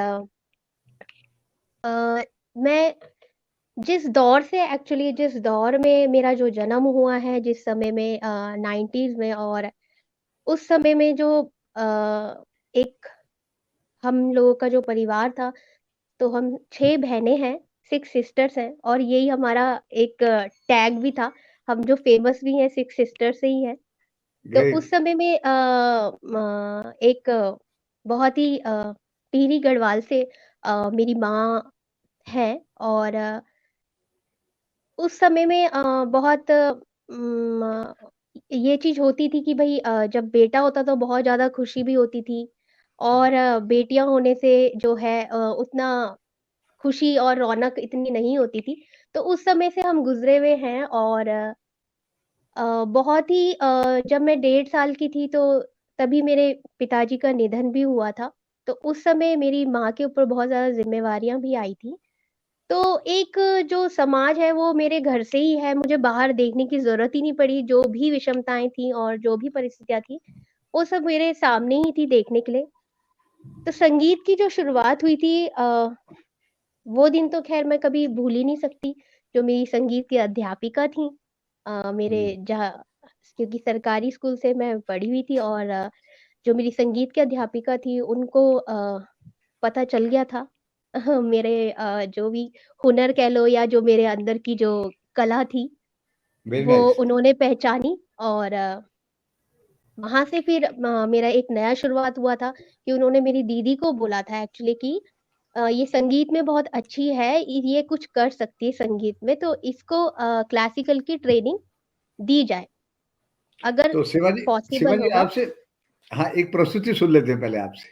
मैं जिस दौर में मेरा जो जन्म हुआ है, जिस समय में 90s में, और उस समय में जो एक हम लोगों का जो परिवार था, तो हम 6 बहनें हैं, 6 सिस्टर्स हैं, और यही हमारा एक टैग भी था। हम जो फेमस भी हैं 6 सिस्टर्स से ही हैं। तो उस समय में एक बहुत ही टिहरी गढ़वाल से मेरी माँ हैं, और उस समय में बहुत ये चीज़ होती थी कि भई जब बेटा होता तो बहुत ज़्यादा खुशी भी होती थी, और बेटियाँ होने से जो है उतना खुशी और रौनक इतनी नहीं होती थी। तो उस समय से हम गुज़रे हुए हैं, और बहुत ही जब मैं 1.5 साल की थी तो तभी मेरे पिताजी का निधन भी हुआ था। तो उस समय मेरी माँ के ऊपर बहुत ज़्यादा ज़िम्मेवारियाँ भी आई थी। तो एक जो समाज है वो मेरे घर से ही है, मुझे बाहर देखने की ज़रूरत ही नहीं पड़ी, जो भी विषमताएँ थी और जो भी परिस्थितियाँ थी, वो सब मेरे सामने ही थी देखने के लिए। तो संगीत की जो शुरुआत हुई थी वो दिन तो ख़ैर मैं कभी भूल ही नहीं सकती, जो मेरी संगीत की अध्यापिका थीं मेरे जहाँ, क्योंकि सरकारी स्कूल से मैं पढ़ी हुई थी, और जो मेरी संगीत की अध्यापिका थी उनको पता चल गया था मेरे जो भी हुनर कह लो या जो मेरे अंदर की जो कला थी, वो उन्होंने पहचानी। और वहाँ से फिर मेरा एक नया शुरुआत हुआ था कि उन्होंने मेरी दीदी को बोला था एक्चुअली कि ये संगीत में बहुत अच्छी है, ये कुछ कर सकती है संगीत में, तो इसको क्लासिकल की ट्रेनिंग दी जाए, अगर तो पॉसिबल होगा। आपसे हाँ, एक प्रस्तुति सुन लेते हैं पहले आपसे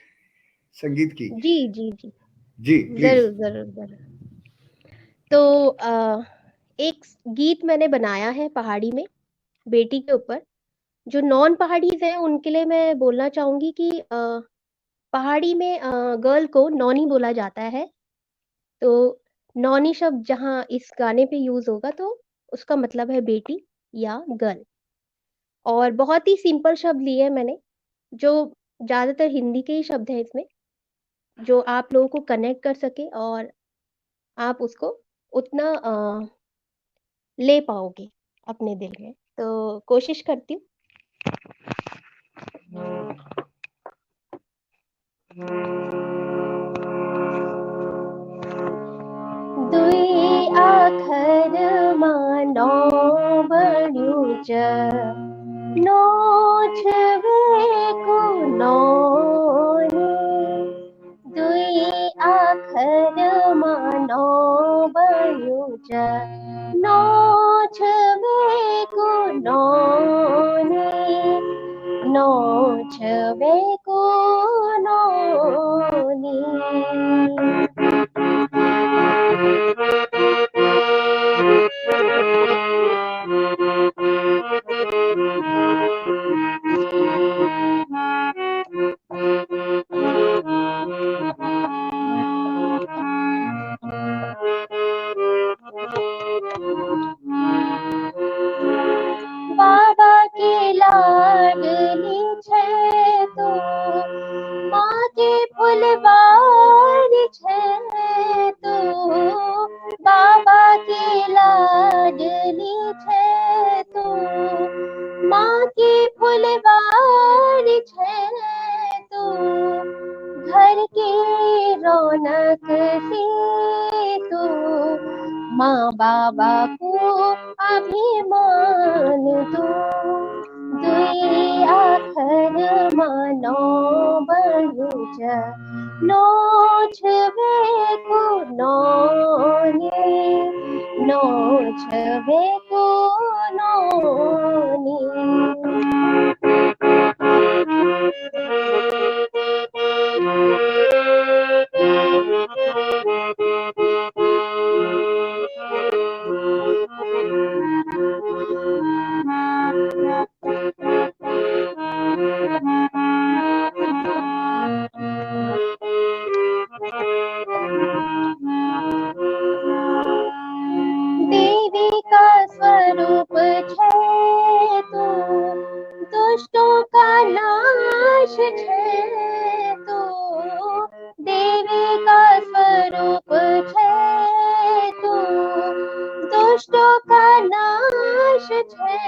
संगीत की। जी, जी, जी। जी, प्लीज। ज़रूर, ज़रूर, ज़रूर। तो एक गीत मैंने बनाया है पहाड़ी में, बेटी के ऊपर। जो नॉन पहाड़ीज़ हैं, उनके लिए मैं बोलना चाहूँगी कि पहाड़ी में गर्ल को नॉनी बोला जाता है। तो नॉनी शब्द जहाँ इस गाने पे यूज़ होगा, तो उसका मतलब है बेटी या गर्ल। और बहुत ही सिंपल शब्द लिए हैं मैंने, जो ज़्यादातर हिंदी के ही शब्द हैं इसमें, जो आप लोगों को कनेक्ट कर सके और आप उसको उतना ले पाओगे अपने दिल में। तो कोशिश करती हूँ। दुई आखर मानो बढ्युच नोछवेको नोनी दुई आखर मानो बढ्युच नोछवेको नोनी नोछवेको नोनी बाबा की लाडली छे तू माँ की फुलवारी छे तू बाबा की लाडली छे तू माँ की फुलवारी छे तू घर की रौनक सी तू माँ बाबा को अभिमान तू दुई आखर मानो बढ्युच नोछवेको नोनी नोछवेको नोनी देवी का स्वरूप छे तू दुष्टों का नाश छे तू देवी का स्वरूप छे तू दुष्टों का नाश छे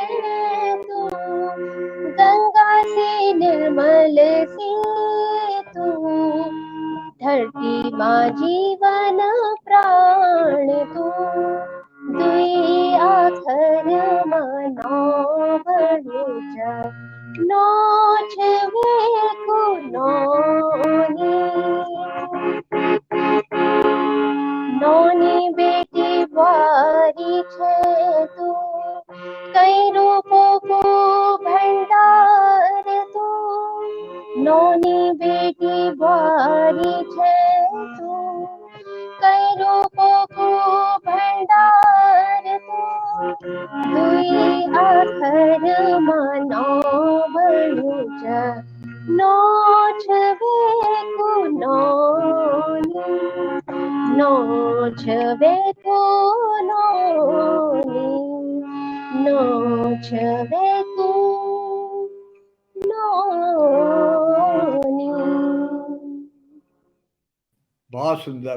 तू गंगा से निर्मल सी तू धरती माँ जीवन प्राण तू दुई आखर मानो बढ्युच नोछवेको नोनी नोनी बेटी बुआरी छे तू कई रूपों को भंडार तू नोनी बेटी बुआरी छे तू कई रूपों को भंडार तू दुई आखर मानो बढ्युच नोछवेको नोनी नोछवेको नोनी नोछवेको नोनी। बहुत सुंदर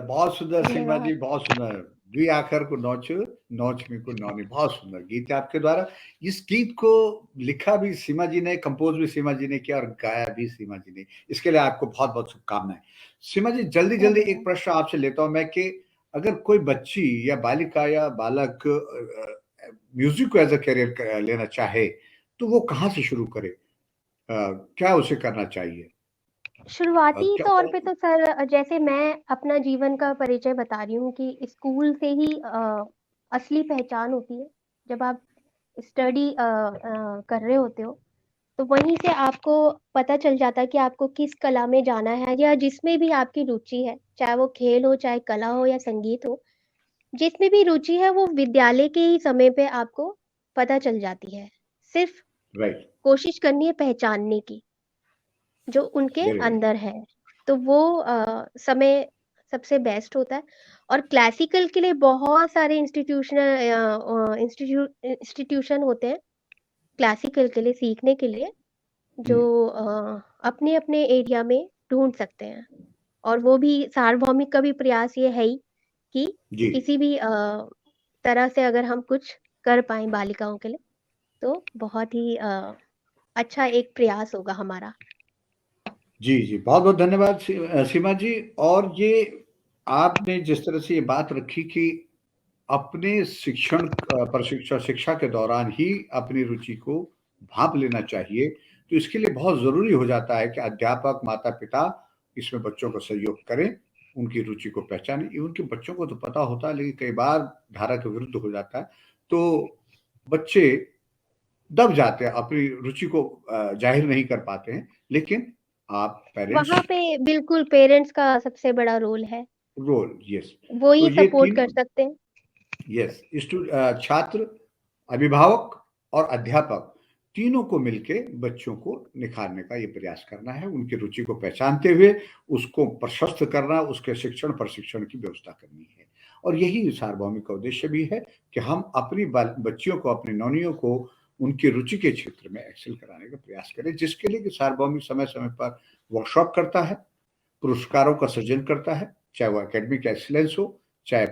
सीमा जी, धन्यवाद। बहुत सुंदर। द्वि आखर को नौच नौच में को नौनी, बहुत सुंदर गीत है आपके द्वारा। इस गीत को लिखा भी सीमा जी ने, कंपोज भी सीमा जी ने किया और गाया भी सीमा जी ने। इसके लिए आपको बहुत बहुत शुभकामनाएं। सीमा जी, जल्दी एक धन्यवाद। प्रश्न आपसे लेता हूं मैं कि अगर कोई बच्ची या बालिका या बालक म्यूजिक को एज अ करियर लेना चाहे तो वो कहाँ से शुरू करे? क्या उसे करना चाहिए? शुरुआती क्या तौर पे तो सर जैसे मैं अपना जीवन का परिचय बता रही हूँ कि स्कूल से ही असली पहचान होती है। जब आप स्टडी कर रहे होते हो तो वहीं से आपको पता चल जाता है कि आपको किस कला में जाना है या जिसमें भी आपकी रुचि है, चाहे वो खेल हो, चाहे कला हो या संगीत हो। जिसमें भी रुचि है वो विद्यालय के ही समय पे आपको पता चल जाती है। सिर्फ राइट, कोशिश करनी है पहचानने की, जो उनके वेरी गुड। अंदर है। तो वो समय सबसे बेस्ट होता है। और क्लासिकल के लिए बहुत सारे इंस्टीट्यूशन होते हैं, क्लासिकल के लिए सीखने के लिए, जो अपने-अपने एरिया में ढूँढ सकते हैं। और वो भी सार्वभौमिक का भी प्रयास ये है ही कि जी, किसी भी तरह से अगर हम कुछ कर पाएँ बालिकाओं के लिए, तो बहुत ही अच्छा एक प्रयास होगा हमारा। जी, जी। बहुत-बहुत धन्यवाद सीमा जी। और ये आपने जिस तरह से ये बात रखी कि अपने प्रशिक्षण शिक्षा के दौरान ही अपनी रुचि को भांप लेना चाहिए, तो इसके लिए बहुत ज़रूरी हो जाता है कि अध्यापक, माता-पिता इसमें बच्चों को सहयोग करें, उनकी रुचि को पहचानें। इवन कि बच्चों को तो पता होता है, लेकिन कई बार धारा के विरुद्ध हो जाता है, तो बच्चे दब जाते हैं, अपनी रुचि को ज़ाहिर नहीं कर पाते हैं। लेकिन आप पेरेंट्स वहाँ पे बिल्कुल पेरेंट्स का सबसे बड़ा रोल है। Role, yes. वो तो ही ये सपोर्ट कर 3, सकते हैं। यस, छात्र, अभिभावक और अध्यापक तीनों को मिलके बच्चों को निखारने का ये प्रयास करना है, उनकी रुचि को पहचानते हुए उसको प्रशस्त करना, उसके शिक्षण प्रशिक्षण की व्यवस्था करनी है। और यही सार्वभौमिक का उद्देश्य भी है कि हम अपनी बच्चियों को, अपनी नौनियों को उनकी रुचि के क्षेत्र में एक्सेल कराने का प्रयास करें, जिसके लिए कि सार्वभौमिक समय समय पर वर्कशॉप करता है, पुरस्कारों का सृजन करता है, चाहे वो एकेडमिक एक्सीलेंस हो, चाहे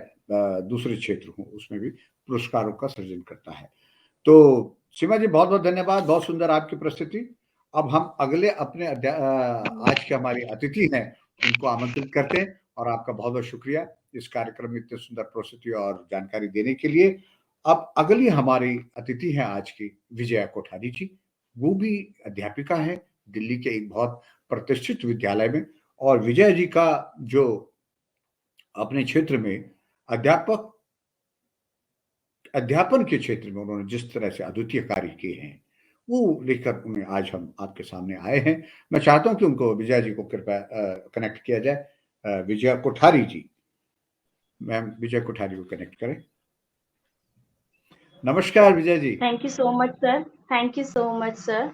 दूसरे क्षेत्र हो, उसमें भी पुरस्कारों का सृजन करता है। तो सीमा जी, बहुत-बहुत धन्यवाद, बहुत सुंदर आपकी प्रस्तुति। अब हम अगले अपने आज के हमारे अतिथि हैं, उनको आमंत्रित करते हैं और आपका बहुत-बहुत शुक्रिया इस कार्यक्रम में इतनी सुंदर प्रस्तुति और जानकारी देने के लिए। अब अगली हमारी अतिथि हैं आज की, विजया कोठारी जी। वो भी अध्यापिका हैं, दिल्ली के एक बहुत प्रतिष्ठित विद्यालय में। और विजया जी का जो अपने क्षेत्र में अध्यापक अध्यापन के क्षेत्र में उन्होंने जिस तरह से अद्वितीय कार्य किए हैं, वो लेकर उन्हें आज हम आपके सामने आए हैं। मैं चाहता हूँ कि उनको विजया जी को कृपया कनेक्ट किया जाए। विजया कोठारी जी, मैम विजय कोठारी को कनेक्ट करें। नमस्कार Vijay ji. Thank you so much sir. Thank you so much sir.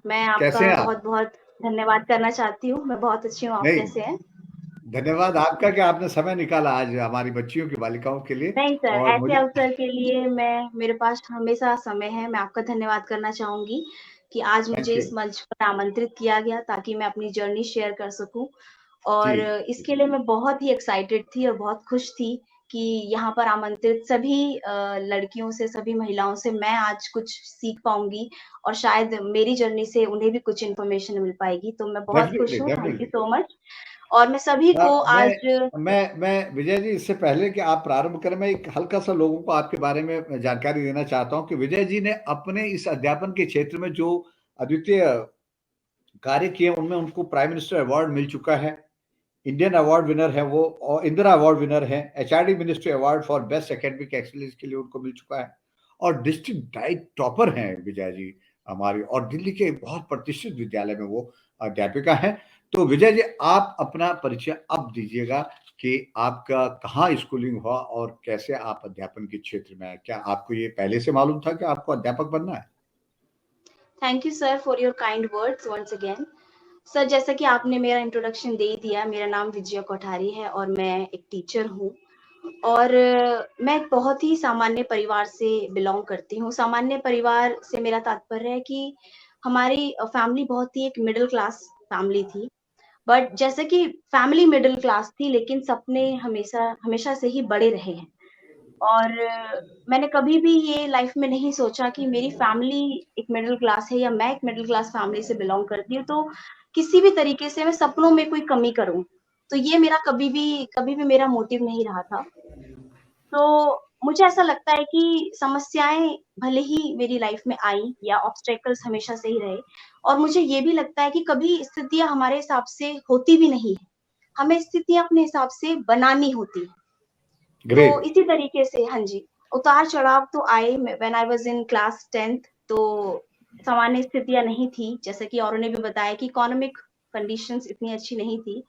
मैं कैसे आपका हैं आप? बहुत-बहुत धन्यवाद करना चाहती हूँ। मैं बहुत अच्छी हूँ, आप नहीं, कैसे हैं? धन्यवाद आपका कि आपने समय निकाला आज हमारी बच्चियों की, बालिकाओं के लिए। नहीं सर, और ऐसे मुझे अवसर के लिए मेरे पास हमेशा समय है। मैं आपका धन्यवाद करना चाहूँगी कि आज थैंक मुझे यू। इस मंच पर आमंत्रित किया गया ताकि मैं अपनी जर्नी शेयर कर सकूँ। जी, और जी। इसके लिए मैं बहुत ही एक्साइटेड थी और बहुत खुश थी कि यहाँ पर आमंत्रित सभी लड़कियों से, सभी महिलाओं से मैं आज कुछ सीख पाऊँगी और शायद मेरी जर्नी से उन्हें भी कुछ इन्फॉर्मेशन मिल पाएगी। तो मैं बहुत डेफ़िनिटली, खुश हूँ, thank you definitely. So much. और मैं सभी को आज मैं विजय जी, इससे पहले कि आप प्रारंभ करें, मैं एक हल्का-सा लोगों को आपके बारे में जानकारी देना चाहता हूँ कि विजय जी ने अपने इस अध्यापन के क्षेत्र में जो अद्वितीय कार्य किए, उनमें उनको प्राइम मिनिस्टर अवार्ड मिल चुका है। इंडियन अवार्ड विनर है वो, और इंदिरा अवार्ड विनर है। HRD ministry award for best academic excellence के लिए उनको मिल चुका है। और डिस्ट्रिक्ट डाइट टॉपर हैं विजय जी हमारी, और दिल्ली के एक बहुत प्रतिष्ठित विद्यालय में वो अध्यापिका हैं। तो विजय जी, आप अपना परिचय अब दीजिएगा कि आपका कहाँ स्कूलिंग हुआ और कैसे आप अध्यापन के क्षेत्र में आए? क्या आपको ये पहले से मालूम था कि आपको अध्यापक बनना है? Thank you sir for your kind words once again. Sir जैसा कि आपने मेरा इंट्रोडक्शन दे दिया, मेरा नाम विजया कोठारी है और मैं एक टीचर हूँ। और मैं एक बहुत ही सामान्य परिवार से बिलॉन्ग करती हूँ। सामान्य परिवार से मेरा तात्पर्य है कि हमारी फैमिली बहुत ही एक मिडल क्लास फैमिली थी। बट जैसे कि फैमिली मिडल क्लास थी, लेकिन सपने हमेशा हमेशा से ही बड़े रहे हैं। और मैंने कभी भी ये लाइफ में नहीं सोचा कि मेरी फैमिली एक मिडल क्लास है या मैं एक मिडल क्लास फैमिली से बिलॉन्ग करती हूँ, तो किसी भी तरीके से मैं सपनों में कोई कमी करूँ। तो ये मेरा कभी भी मेरा मोटिव नहीं रहा था। तो मुझे ऐसा लगता है कि समस्याएं भले ही मेरी लाइफ में आई या ऑब्स्टेकल्स हमेशा से ही रहे, और मुझे ये भी लगता है कि कभी स्थितियां हमारे हिसाब से होती भी नहीं है, हमें स्थितियां अपने हिसाब से बनानी होती है। तो ग्रेट। इसी तरीके से हाँ जी, उतार चढ़ाव तो आए। When I was in class 10th तो सामान्य स्थितियां नहीं थी, जैसे कि औरों ने भी बताया कि इकोनॉमिक कंडीशंस इतनी अच्छी नहीं थी,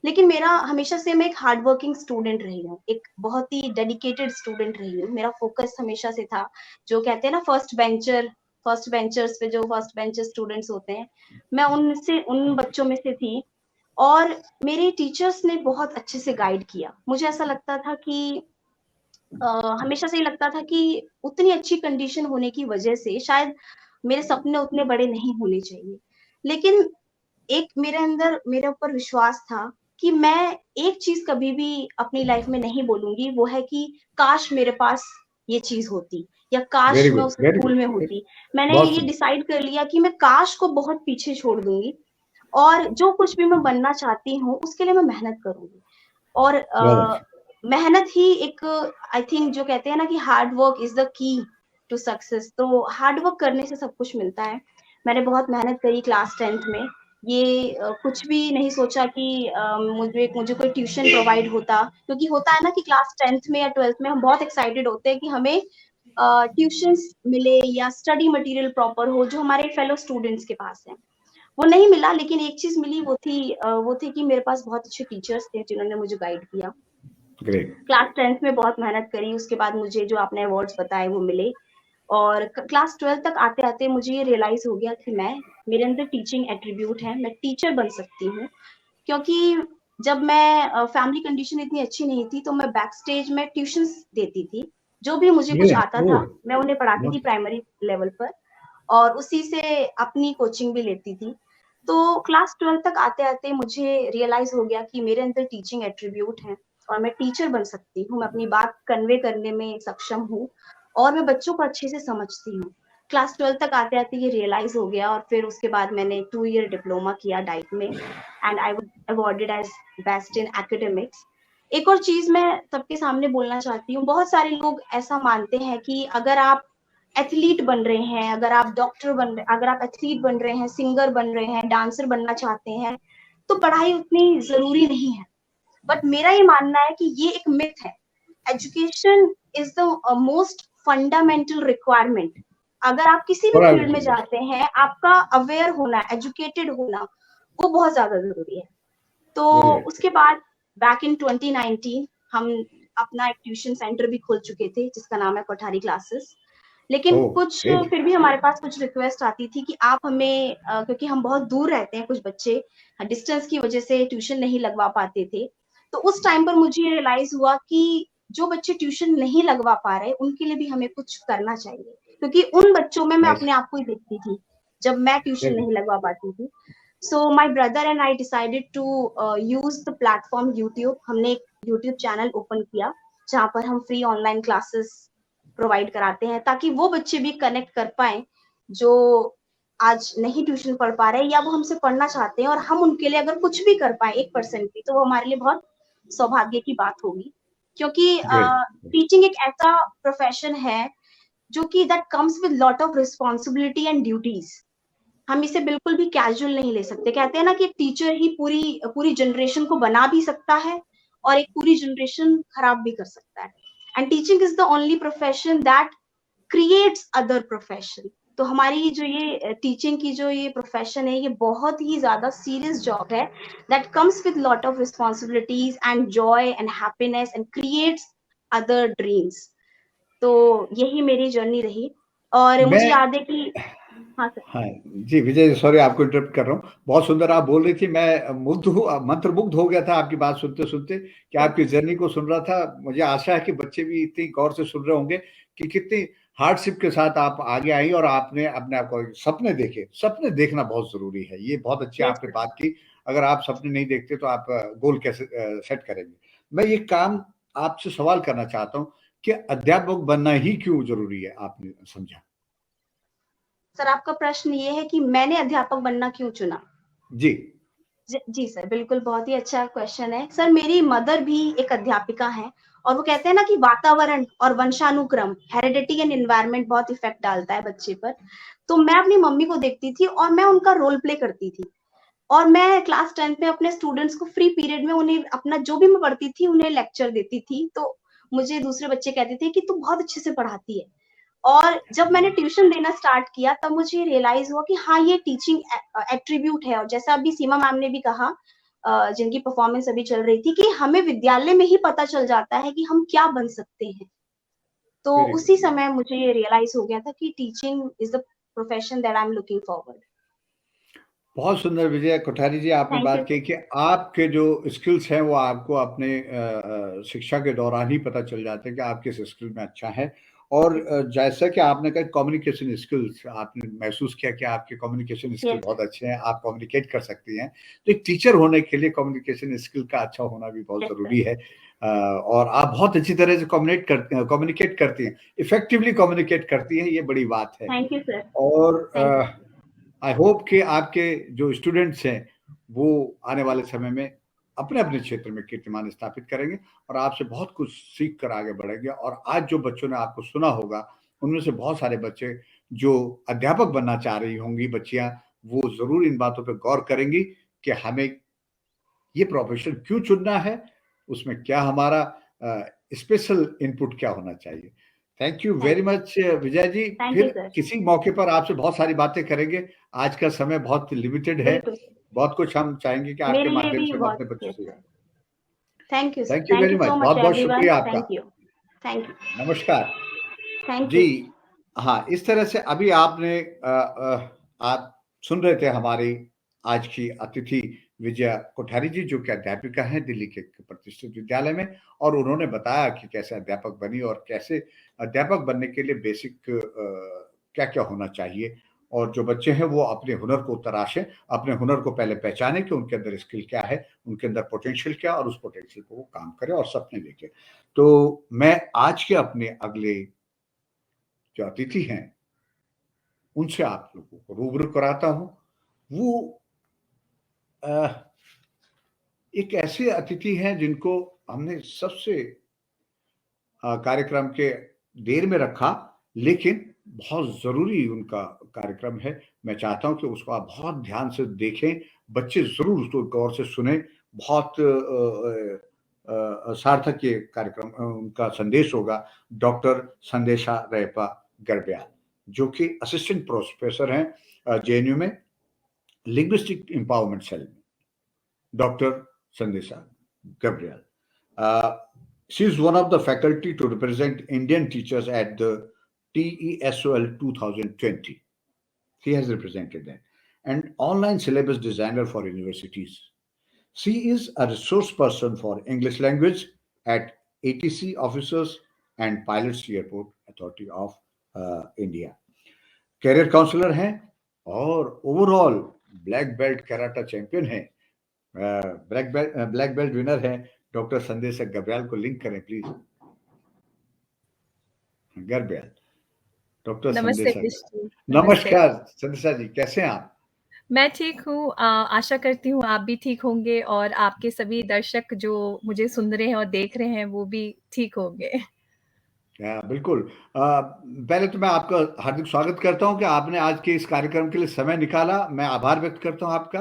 लेकिन मेरा हमेशा से मैं एक हार्ड वर्किंग स्टूडेंट रही हूँ, एक बहुत ही डेडिकेटेड स्टूडेंट रही हूँ। मेरा फोकस हमेशा से था, जो कहते हैं ना फर्स्ट बेंचर्स पे जो फर्स्ट बेंचर स्टूडेंट्स होते हैं, मैं उनसे उन बच्चों में से थी। और मेरे टीचर्स ने बहुत अच्छे से गाइड किया। मुझे ऐसा लगता था कि हमेशा से ये लगता था कि उतनी अच्छी कंडीशन होने की वजह से शायद मेरे सपने उतने बड़े नहीं होने चाहिए, लेकिन एक मेरे अंदर मेरे ऊपर विश्वास था कि मैं एक चीज कभी भी अपनी लाइफ में नहीं बोलूंगी, वो है कि काश मेरे पास ये चीज होती, या काश वेरी मैं गुड, उस वेरी स्कूल में गुड। होती। मैंने बहुत ये सुंदर। डिसाइड कर लिया कि मैं काश को बहुत पीछे छोड़ दूंगी, और जो कुछ भी मैं बनना चाहती हूँ उसके लिए मैं मेहनत करूंगी। और बहुत अच्छा। मेहनत ही एक, आई थिंक जो कहते हैं ना कि hard work is the key to success, तो हार्ड वर्क करने से सब कुछ मिलता है। मैंने बहुत मेहनत करी क्लास 10th में। ये कुछ भी नहीं सोचा कि मुझे कोई ट्यूशन प्रोवाइड होता, क्योंकि होता है ना कि क्लास 10th में या 12th में हम बहुत एक्साइटेड होते हैं कि हमें ट्यूशंस मिले या स्टडी मटेरियल प्रॉपर हो जो हमारे फेलो स्टूडेंट्स के पास है। वो नहीं मिला, लेकिन एक चीज मिली, वो थी कि मेरे पास बहुत अच्छे टीचर्स थे जिन्होंने मुझे गाइड किया। ग्रेट। क्लास 10th में बहुत मेहनत करी, उसके बाद मुझे जो आपने अवार्ड्स बताए वो मिले। और क्लास 12 तक आते आते मुझे ये रियलाइज हो गया कि मेरे अंदर टीचिंग एट्रीब्यूट है, मैं टीचर बन सकती हूँ। क्योंकि जब मैं फैमिली कंडीशन इतनी अच्छी नहीं थी, तो मैं बैक स्टेज में ट्यूशंस देती थी। जो भी मुझे कुछ ये आता ओह, था मैं उन्हें पढ़ाती थी बहुत प्राइमरी लेवल पर, और उसी से अपनी कोचिंग भी लेती थी। तो क्लास 12 तक आते आते मुझे रियलाइज हो गया कि मेरे अंदर टीचिंग एट्रीब्यूट है और मैं टीचर बन सकती हूँ, मैं अपनी बात कन्वे करने में सक्षम हूँ, और मैं बच्चों को अच्छे से समझती हूँ। क्लास 12 तक आते आते ये रियलाइज हो गया, और फिर उसके बाद मैंने 2 ईयर डिप्लोमा किया डाइट में, and I was awarded as best in academics. एक और चीज मैं सबके सामने बोलना चाहती हूँ, बहुत सारे लोग ऐसा मानते हैं कि अगर आप एथलीट बन रहे हैं, अगर आप एथलीट बन रहे हैं, सिंगर बन रहे हैं, डांसर बनना चाहते हैं, तो पढ़ाई उतनी जरूरी नहीं है। बट मेरा ये मानना है कि ये एक मिथ है। Education is the most fundamental requirement. अगर आप किसी भी बड़ा फील्ड में सुंदर। जाते हैं, आपका अवेयर होना, एजुकेटेड होना, वो बहुत ज्यादा जरूरी है। तो वेरी उसके बाद बैक इन 2019 हम अपना एक ट्यूशन सेंटर भी खोल चुके थे जिसका नाम है कोठारी क्लासेस। लेकिन ओह, कुछ ग्रेट। फिर भी हमारे पास कुछ रिक्वेस्ट आती थी कि आप हमें क्योंकि हम बहुत दूर रहते हैं, कुछ बच्चे डिस्टेंस की वजह से ट्यूशन नहीं लगवा पाते थे। तो उस टाइम पर मुझे रियलाइज हुआ कि जो बच्चे ट्यूशन नहीं लगवा पा रहे उनके लिए भी हमें कुछ करना चाहिए, क्योंकि उन बच्चों में मैं नाइस। अपने आप को ही देखती थी जब मैं ट्यूशन वेरी नहीं लगवा पाती थी। So my brother and I decided to use the platform YouTube. हमने एक YouTube चैनल ओपन किया जहाँ पर हम फ्री ऑनलाइन क्लासेस प्रोवाइड कराते हैं, ताकि वो बच्चे भी कनेक्ट कर पाए जो आज नहीं ट्यूशन पढ़ पा रहे, या वो हमसे पढ़ना चाहते हैं, और हम उनके लिए अगर कुछ भी कर पाए 1% भी, तो वो हमारे लिए बहुत सौभाग्य की बात होगी। क्योंकि ग्रेट। टीचिंग एक ऐसा प्रोफेशन है जो कि that comes with lot of responsibility and duties. हम इसे बिल्कुल भी कैजुअल नहीं ले सकते। कहते हैं ना कि एक टीचर ही पूरी पूरी जनरेशन को बना भी सकता है और एक पूरी जनरेशन खराब भी कर सकता है। And teaching is the only profession that creates other profession. तो हमारी जो ये टीचिंग की जो ये प्रोफेशन है, ये बहुत ही ज्यादा सीरियस जॉब है that comes with lot of responsibilities and Joy and happiness and creates other dreams. तो यही मेरी जर्नी रही, और मुझे मैं याद है कि हाँ सर। हाँ जी विजय, सॉरी आपको इंटरप्ट कर रहा हूँ। बहुत सुंदर आप बोल रही थी, मैं मंत्रमुग्ध हो गया था आपकी बात सुनते सुनते कि आपकी जर्नी को सुन रहा था। मुझे आशा है कि बच्चे भी इतनी गौर से सुन रहे होंगे कि कितनी हार्डशिप के साथ आप आगे आई और आपने अपने आप को सपने देखे। सपने देखना बहुत जरूरी है, ये बहुत अच्छी यस आपने सर। बात की। अगर आप सपने नहीं देखते तो आप गोल कैसे सेट करेंगे। मैं ये काम आपसे सवाल करना चाहता हूँ कि अध्यापक बनना ही क्यों जरूरी है, आपने समझा? सर आपका प्रश्न ये है कि मैंने अध्यापक बनना क्यों चुना? जी। जी सर, बिल्कुल बहुत ही अच्छा क्वेश्चन है। सर मेरी मदर भी एक अध्यापिका हैं और वो कहते हैं ना कि वातावरण और वंशानुक्रम, हेरिडिटी एंड एनवायरनमेंट बहुत इफेक्ट डालता है बच्चे पर। तो मैं अपनी मम्मी को देखती थी और मैं उनका रोल प्ले करती थी। और मैं क्लास 10th में अपने स्टूडेंट्स को फ्री पीरियड में उन्हें अपना जो भी मैं पढ़ती थी उन्हें लेक्चर देती थी। तो मुझे दूसरे बच्चे कहते थे कि तू बहुत अच्छे से पढ़ाती है। और जब मैंने ट्यूशन देना स्टार्ट किया तब मुझे रियलाइज हुआ कि हाँ ये टीचिंग एट्रीब्यूट है। और जैसा अभी सीमा मैम ने भी कहा जिनकी परफॉर्मेंस अभी चल रही थी कि हमें विद्यालय में ही पता चल जाता है कि हम क्या बन सकते हैं। तो वेरी उसी गुड। समय मुझे ये रियलाइज हो गया था कि teaching is the profession that I am looking forward. बहुत सुंदर विजय कोठारी जी, आपने थैंक यू बात सर। की कि आपके जो स्किल्स हैं वो आपको अपने शिक्षा के दौरान ही पता चल जाते हैं कि आप किस स्किल में अच्छा है। और जैसा कि आपने कहा कम्युनिकेशन स्किल्स, आपने महसूस किया कि आपके कम्युनिकेशन स्किल यस बहुत अच्छे हैं, आप कम्युनिकेट कर सकती हैं। तो एक टीचर होने के लिए कम्युनिकेशन स्किल का अच्छा होना भी बहुत यस सर। ज़रूरी है। और आप बहुत अच्छी तरह से कम्युनिकेट करती हैं, इफ़ेक्टिवली कम्युनिकेट करती हैं, ये बड़ी बात है। Thank you sir. और थैंक यू। आई होप कि आपके जो स्टूडेंट्स हैं वो आने वाले समय में अपने अपने क्षेत्र में कीर्तिमान स्थापित करेंगे और आपसे बहुत कुछ सीख कर आगे बढ़ेंगे। और आज जो बच्चों ने आपको सुना होगा उनमें से बहुत सारे बच्चे जो अध्यापक बनना चाह रही होंगी बच्चियां, वो जरूर इन बातों पर गौर करेंगी कि हमें ये प्रोफेशन क्यों चुनना है, उसमें क्या हमारा स्पेशल इनपुट क्या होना चाहिए। Thank you very much Vijay ji. Thank you फिर सर। किसी मौके पर आपसे बहुत सारी बातें करेंगे। आज का समय बहुत लिमिटेड है, बिल्कुल सर। बहुत कुछ हम चाहेंगे कि आपके मेरे लिए माध्यम भी से हम बहुत अपने बच्चों यस से। Sir. Thank you sir. Thank you thank very you much, so बहुत मच बहुत एवरीवन। शुक्रिया आपका। Thank you. Thank you. नमस्कार थैंक यू। जी। हाँ, इस तरह से अभी आपने आप सुन रहे थे हमारी आज की अतिथि विजया कोठारी जी, जो कि अध्यापिका हैं दिल्ली के एक प्रतिष्ठित विद्यालय में। और उन्होंने बताया कि कैसे अध्यापक बनी और कैसे अध्यापक बनने के लिए बेसिक क्या क्या होना चाहिए। और जो बच्चे हैं वो अपने हुनर को तराशें, अपने हुनर को पहले पहचानें कि उनके अंदर स्किल क्या है, उनके अंदर पोटेंशियल क्या है, और उस पोटेंशियल को वो काम करें और सपने देखें। तो मैं आज के अपने अगले जो अतिथि हैं उनसे आप लोगों को रूबरू कराता हूं। वो एक ऐसे अतिथि हैं जिनको हमने सबसे कार्यक्रम के देर में रखा, लेकिन बहुत ज़रूरी उनका कार्यक्रम है। मैं चाहता हूँ कि उसको आप बहुत ध्यान से देखें, बच्चे ज़रूर उसको गौर से सुनें। बहुत सार्थक ये कार्यक्रम उनका संदेश होगा। डॉक्टर संदेशा रेपा गर्ब्याल, जो कि असिस्टेंट प्रोफेसर हैं जेएनयू में, लिंग्विस्टिक एम्पावरमेंट सेल में। Dr. Sandesha Gabriel. She is one of the faculty to represent Indian teachers at the TESOL 2020. She has represented them. And online syllabus designer for universities. She is a resource person for English language at ATC officers and Pilots Airport Authority of India. Career counsellor हैं और overall black belt karate champion हैं। Black belt winner है doctor Sandesh Garbyal को link करें please. Garbyal, doctor नमस्ते संदेशा कृष जी। गर्ब्याल। नमस्कार संदेशा जी, कैसे हैं आप? मैं ठीक हूँ। आशा करती हूँ आप भी ठीक होंगे और आपके सभी दर्शक जो मुझे सुन रहे हैं और देख रहे हैं वो भी ठीक होंगे। बिल्कुल। पहले तो मैं आपका हार्दिक स्वागत करता हूं कि आपने आज के इस कार्यक्रम के लिए समय निकाला। मैं आभार व्यक्त करता हूं आपका,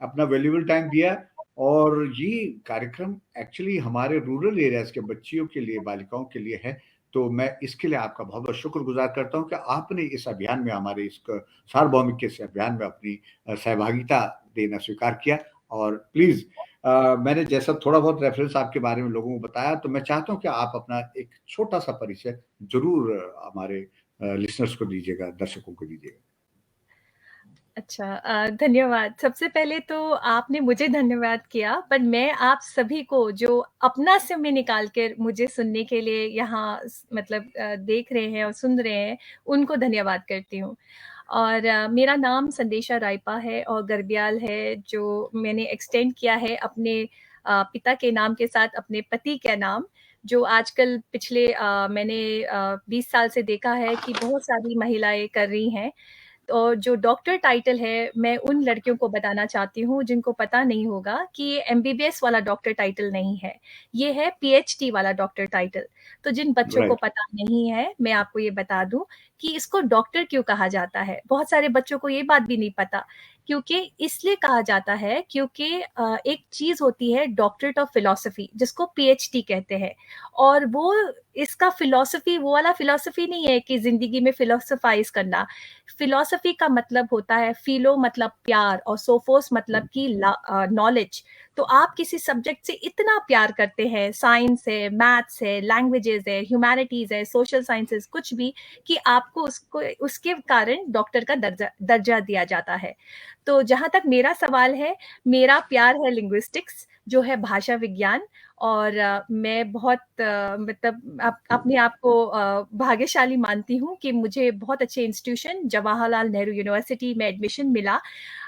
अपना वैल्यूएबल टाइम दिया। और ये कार्यक्रम एक्चुअली हमारे रूरल एरियाज के बच्चियों के लिए, बालिकाओं के लिए है। तो मैं इसके लिए आपका बहुत बहुत शुक्रगुजार करता हूं कि आपने इस अभियान में, हमारे इस सार्वभौमिक के इस अभियान में अपनी सहभागिता देना स्वीकार किया। और प्लीज मैंने जैसा थोड़ा बहुत रेफरेंस आपके बारे में लोगों को बताया, तो मैं चाहता हूं कि आप अपना एक छोटा सा परिचय जरूर हमारे लिसनर्स को दीजिएगा, दर्शकों को दीजिएगा। अच्छा, धन्यवाद। सबसे पहले तो आपने मुझे धन्यवाद किया, पर मैं आप सभी को जो अपना समय निकाल कर मुझे सुनने के लिए यहाँ मतलब देख रहे हैं और सुन रहे हैं, उनको धन्यवाद करती हूँ। और मेरा नाम संदेशा रायपा है और गर्ब्याल है, जो मैंने एक्सटेंड किया है अपने पिता के नाम के साथ अपने पति का नाम, जो आजकल पिछले मैंने 20 साल से देखा है कि बहुत सारी महिलाएं कर रही हैं। और जो डॉक्टर टाइटल है, मैं उन लड़कियों को बताना चाहती हूँ जिनको पता नहीं होगा कि ये एमबीबीएस वाला डॉक्टर टाइटल नहीं है, ये है पीएचडी वाला डॉक्टर टाइटल। तो जिन बच्चों को राइट। पता नहीं है, मैं आपको ये बता दूँ कि इसको डॉक्टर क्यों कहा जाता है। बहुत सारे बच्चों को ये बात भी नहीं पता, क्योंकि इसलिए कहा जाता है क्योंकि एक चीज़ होती है डॉक्टरेट ऑफ फिलॉसफी, जिसको पीएचडी कहते हैं, और वो इसका फिलॉसफी वो वाला फिलॉसफी नहीं है कि ज़िंदगी में फिलॉसफाइज़ करना। फिलॉसफी का मतलब होता है, फिलो मतलब प्यार और सोफोस मतलब कि नॉलेज। तो आप किसी सब्जेक्ट से इतना प्यार करते हैं, साइंस है, मैथ्स है, लैंग्वेजेस है, ह्यूमैनिटीज़ है, सोशल साइंसेस, कुछ भी, कि आपको उसको उसके कारण डॉक्टर का दर्जा दिया जाता है। तो जहाँ तक मेरा सवाल है, मेरा प्यार है लिंग्विस्टिक्स, जो है भाषा विज्ञान, और मैं बहुत मतलब अपने आप को भाग्यशाली मानती हूँ कि मुझे बहुत अच्छे इंस्टीट्यूशन जवाहरलाल नेहरू यूनिवर्सिटी में एडमिशन मिला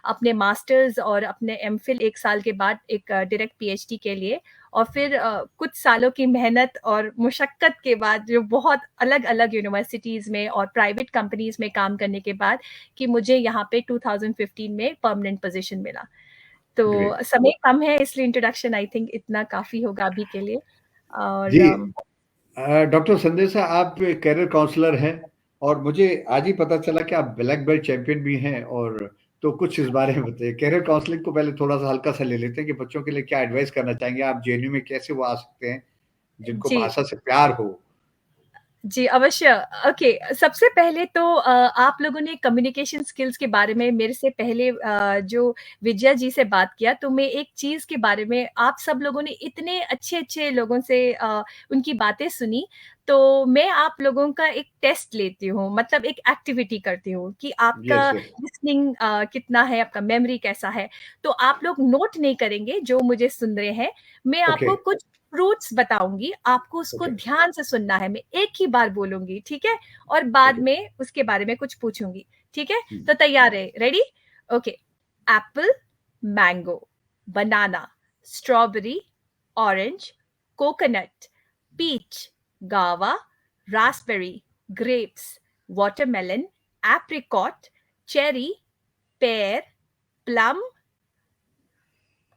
अपने मास्टर्स और अपने एमफिल 1 साल के बाद एक डायरेक्ट पीएचडी के लिए, और फिर कुछ सालों की मेहनत और मुशक्कत के बाद, जो बहुत अलग-अलग यूनिवर्सिटीज़ में और प्राइवेट कंपनीज़ में काम करने के बाद, कि मुझे यहाँ पे 2015 में परमानेंट पोजीशन मिला। तो ग्रेट। समय कम है, इसलिए इंट्रोडक्शन आई थिंक इतना काफ़ी होगा अभी के लिए। और जी, डॉक्टर संदेशा, आप कैरियर काउंसलर हैं और मुझे आज ही पता चला कि आप ब्लैक बेल्ट चैंपियन भी हैं, और तो कुछ इस बारे में बताइए। कैरियर काउंसलिंग को पहले थोड़ा सा हल्का सा ले लेते हैं कि बच्चों के लिए क्या एडवाइस करना चाहेंगे आप, जेएनयू में कैसे वो आ सकते हैं जिनको जी। भाषा से प्यार हो। जी, अवश्य। ओके, सबसे पहले तो आप लोगों ने कम्युनिकेशन स्किल्स के बारे में मेरे से पहले जो विजया जी से बात किया, तो मैं एक चीज़ के बारे में, आप सब लोगों ने इतने अच्छे-अच्छे लोगों से उनकी बातें सुनी, तो मैं आप लोगों का एक टेस्ट लेती हूँ, मतलब एक एक्टिविटी करती हूँ कि आपका यस, यस। लिसनिंग कितना है, आपका मेमोरी कैसा है। तो आप लोग नोट नहीं करेंगे जो मुझे सुन रहे हैं, मैं ओके, आपको कुछ फ्रूट्स बताऊँगी, आपको उसको ओके, ध्यान से सुनना है, मैं एक ही बार बोलूँगी, ठीक है? और बाद ओके। में उसके बारे में कुछ पूछूँगी, ठीक है? हुँ, तो तैयार है, ready? Okay, apple, mango, banana, strawberry, orange, coconut, peach, guava, raspberry, grapes, watermelon, apricot, cherry, pear, plum,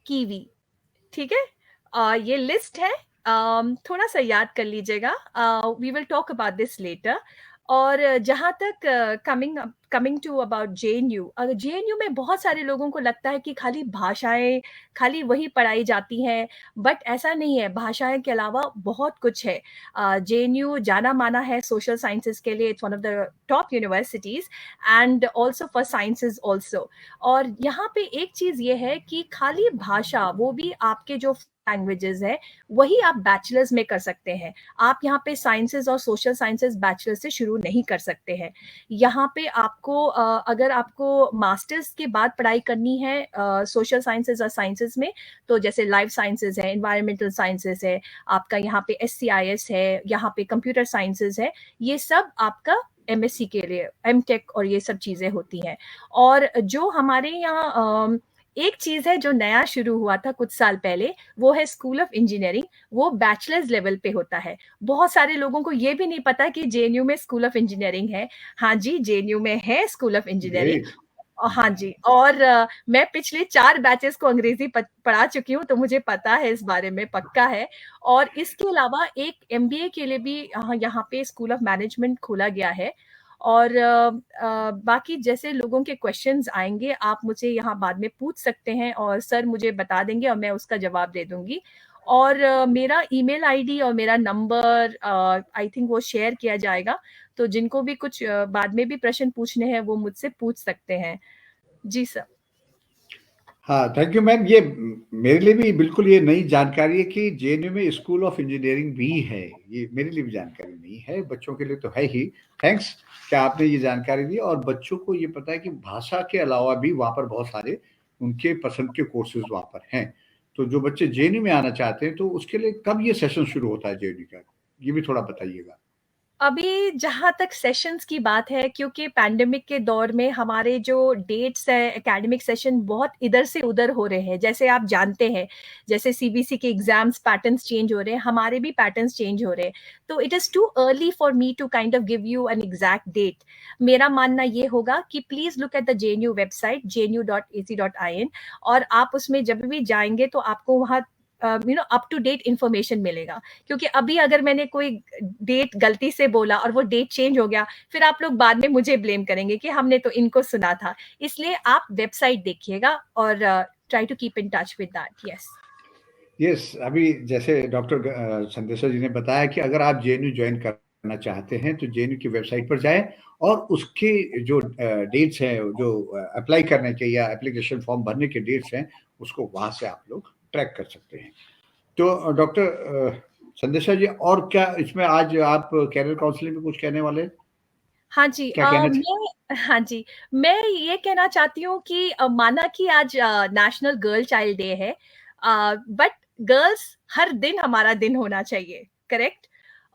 kiwi, ठीक है? ये लिस्ट है, थोड़ा-सा याद कर लीजिएगा, we will talk about this later. और जहाँ तक coming to about JNU, JNU में बहुत सारे लोगों को लगता है कि खाली भाषाएँ, खाली वही पढ़ाई जाती हैं, बट ऐसा नहीं है, भाषाएँ के अलावा बहुत कुछ है। जेएनयू जाना-माना है सोशल साइंसेज़ के लिए, it's one of the top universities and also for sciences also. और यहाँ पे एक चीज़ ये है कि खाली भाषा, वो भी आपके जो लैंग्वेजेस हैं, वही आप बैचलर्स में कर सकते हैं। आप यहाँ पे साइंसेज़ और सोशल साइंसेज़ बैचलर से शुरू नहीं कर सकते हैं। यहाँ पे आपको अगर आपको मास्टर्स के बाद पढ़ाई करनी है सोशल साइंसेज़ और साइंसेज़ में, तो जैसे लाइफ साइंसेज़ है, एनवायरमेंटल साइंसेज़ है, आपका यहाँ पे एससीआईएस है, यहाँ पे कंप्यूटर साइंसेज़ है, ये सब आपका एमएससी के लिए, एमटेक और ये सब चीज़ें होती हैं। और जो हमारे यहाँ एक चीज़ है जो नया शुरू हुआ था कुछ साल पहले, वो है स्कूल ऑफ इंजीनियरिंग, वो बैचलर्स लेवल पे होता है। बहुत सारे लोगों को ये भी नहीं पता कि जेएनयू में स्कूल ऑफ इंजीनियरिंग है। हाँ जी, जेएनयू में है स्कूल ऑफ इंजीनियरिंग। ग्रेट। हाँ जी, और मैं पिछले 4 बैचेज़ को अंग्रेज़ी पढ़ा चुकी हूँ, तो मुझे पता है इस बारे में, पक्का है। और इसके अलावा एक एमबीए के लिए भी यहाँ पे स्कूल ऑफ मैनेजमेंट खोला गया है। और बाकी जैसे लोगों के क्वेश्चंस आएँगे, आप मुझे यहाँ बाद में पूछ सकते हैं और सर मुझे बता देंगे और मैं उसका जवाब दे दूँगी। और मेरा ईमेल आईडी और मेरा नंबर आई थिंक वो शेयर किया जाएगा, तो जिनको भी कुछ बाद में भी प्रश्न पूछने हैं, वो मुझसे पूछ सकते हैं। जी सर। हाँ, थैंक यू मैम। ये मेरे लिए भी बिल्कुल ये नई जानकारी है कि जेएनयू में स्कूल ऑफ इंजीनियरिंग भी है। ये मेरे लिए भी जानकारी नहीं है, बच्चों के लिए तो है ही। थैंक्स कि आपने ये जानकारी दी, और बच्चों को ये पता है कि भाषा के अलावा भी वहाँ पर बहुत सारे उनके पसंद के कोर्सेज वहाँ पर हैं। तो जो बच्चे जेएनयू में आना चाहते हैं, तो उसके लिए कब ये सेशन शुरू होता है जेएनयू का? ये भी थोड़ा बताइएगा। अभी जहाँ तक सेशंस की बात है, क्योंकि पैंडेमिक के दौर में हमारे जो डेट्स हैं एकेडमिक सेशन बहुत इधर से उधर हो रहे हैं। जैसे आप जानते हैं, जैसे सीबीएसई के एग्जाम्स पैटर्न्स चेंज हो रहे हैं, हमारे भी पैटर्न्स चेंज हो रहे हैं। तो it is too early for me to kind of give you an exact date. मेरा मानना ये होगा कि please look at the JNU website jnu.ac.in, और आप उसमें जब भी जाएंगे तो आपको वहाँ अप टू डेट इंफॉर्मेशन मिलेगा। क्योंकि अभी अगर मैंने कोई डेट गलती से बोला और वो डेट चेंज हो गया, फिर आप लोग बाद में मुझे ब्लेम करेंगे कि हमने तो इनको सुना था। इसलिए आप वेबसाइट देखिएगा और try to keep in touch with that. Yes yes, अभी जैसे डॉक्टर संदेशा जी ने बताया कि अगर आप जेएनयू ज्वाइन करना चाहते हैं तो जेएनयू की वेबसाइट पर जाएं और उसके जो डेट्स हैं, जो अप्लाई करने के या एप्लीकेशन फॉर्म भरने के डेट्स हैं, उसको वहां से आप लोग ट्रैक कर सकते हैं। तो डॉक्टर संदेशा जी, और क्या इसमें आज आप कैरियर काउंसलिंग में कुछ कहने वाले? हाँ जी, क्या कहना चाहिए? हाँ जी, मैं ये कहना चाहती हूँ कि माना कि आज नेशनल गर्ल चाइल्ड डे है, बट गर्ल्स हर दिन हमारा दिन होना चाहिए, करेक्ट?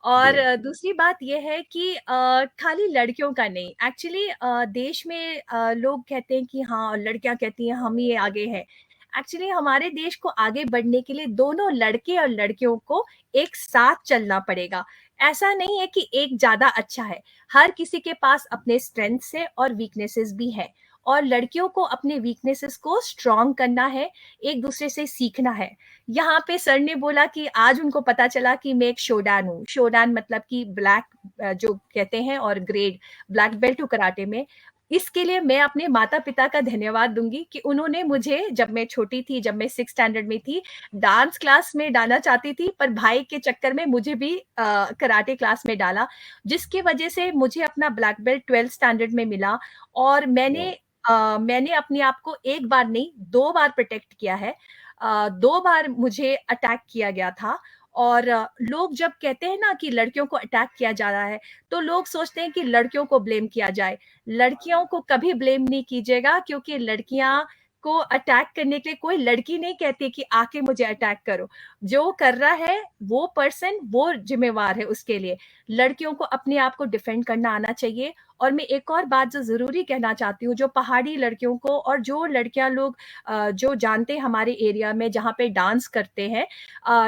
और दूसरी बात ये है कि खाली लड़कियों का नहीं, एक्चुअली देश में लोग कहते हैं कि हाँ, लड़कियां कहती हैं हम ही आगे हैं। एक्चुअली हमारे देश को आगे बढ़ने के लिए दोनों लड़के और लड़कियों को एक साथ चलना पड़ेगा। ऐसा नहीं है कि एक ज्यादा अच्छा है, हर किसी के पास अपने स्ट्रेंथ्स है और वीकनेसेस भी है, और लड़कियों को अपने वीकनेसेस को स्ट्रॉन्ग करना है, एक दूसरे से सीखना है। यहाँ पे सर ने बोला कि आज उनको पता चला कि मैं एक शोडान हूँ। शोडान मतलब कि ब्लैक जो कहते हैं, और ग्रेड ब्लैक बेल्ट हूँ कराटे में। इसके लिए मैं अपने माता पिता का धन्यवाद दूंगी कि उन्होंने मुझे, जब मैं छोटी थी, जब मैं 6th स्टैंडर्ड में थी, डांस क्लास में डालना चाहती थी, पर भाई के चक्कर में मुझे भी कराटे क्लास में डाला, जिसकी वजह से मुझे अपना ब्लैक बेल्ट 12th स्टैंडर्ड में मिला। और मैंने अपने आप को एक बार नहीं 2 बार प्रोटेक्ट किया है। 2 बार मुझे अटैक किया गया था। और लोग जब कहते हैं ना कि लड़कियों को अटैक किया जा रहा है, तो लोग सोचते हैं कि लड़कियों को ब्लेम किया जाए। लड़कियों को कभी ब्लेम नहीं कीजिएगा, क्योंकि लड़कियां को अटैक करने के लिए कोई लड़की नहीं कहती कि आके मुझे अटैक करो। जो कर रहा है वो पर्सन वो जिम्मेवार है उसके लिए। लड़कियों को अपने आप को डिफेंड करना आना चाहिए। और मैं एक और बात जो जरूरी कहना चाहती हूँ, जो पहाड़ी लड़कियों को और जो लड़कियां लोग जो जानते हैं हमारे एरिया में जहाँ पे डांस करते हैं,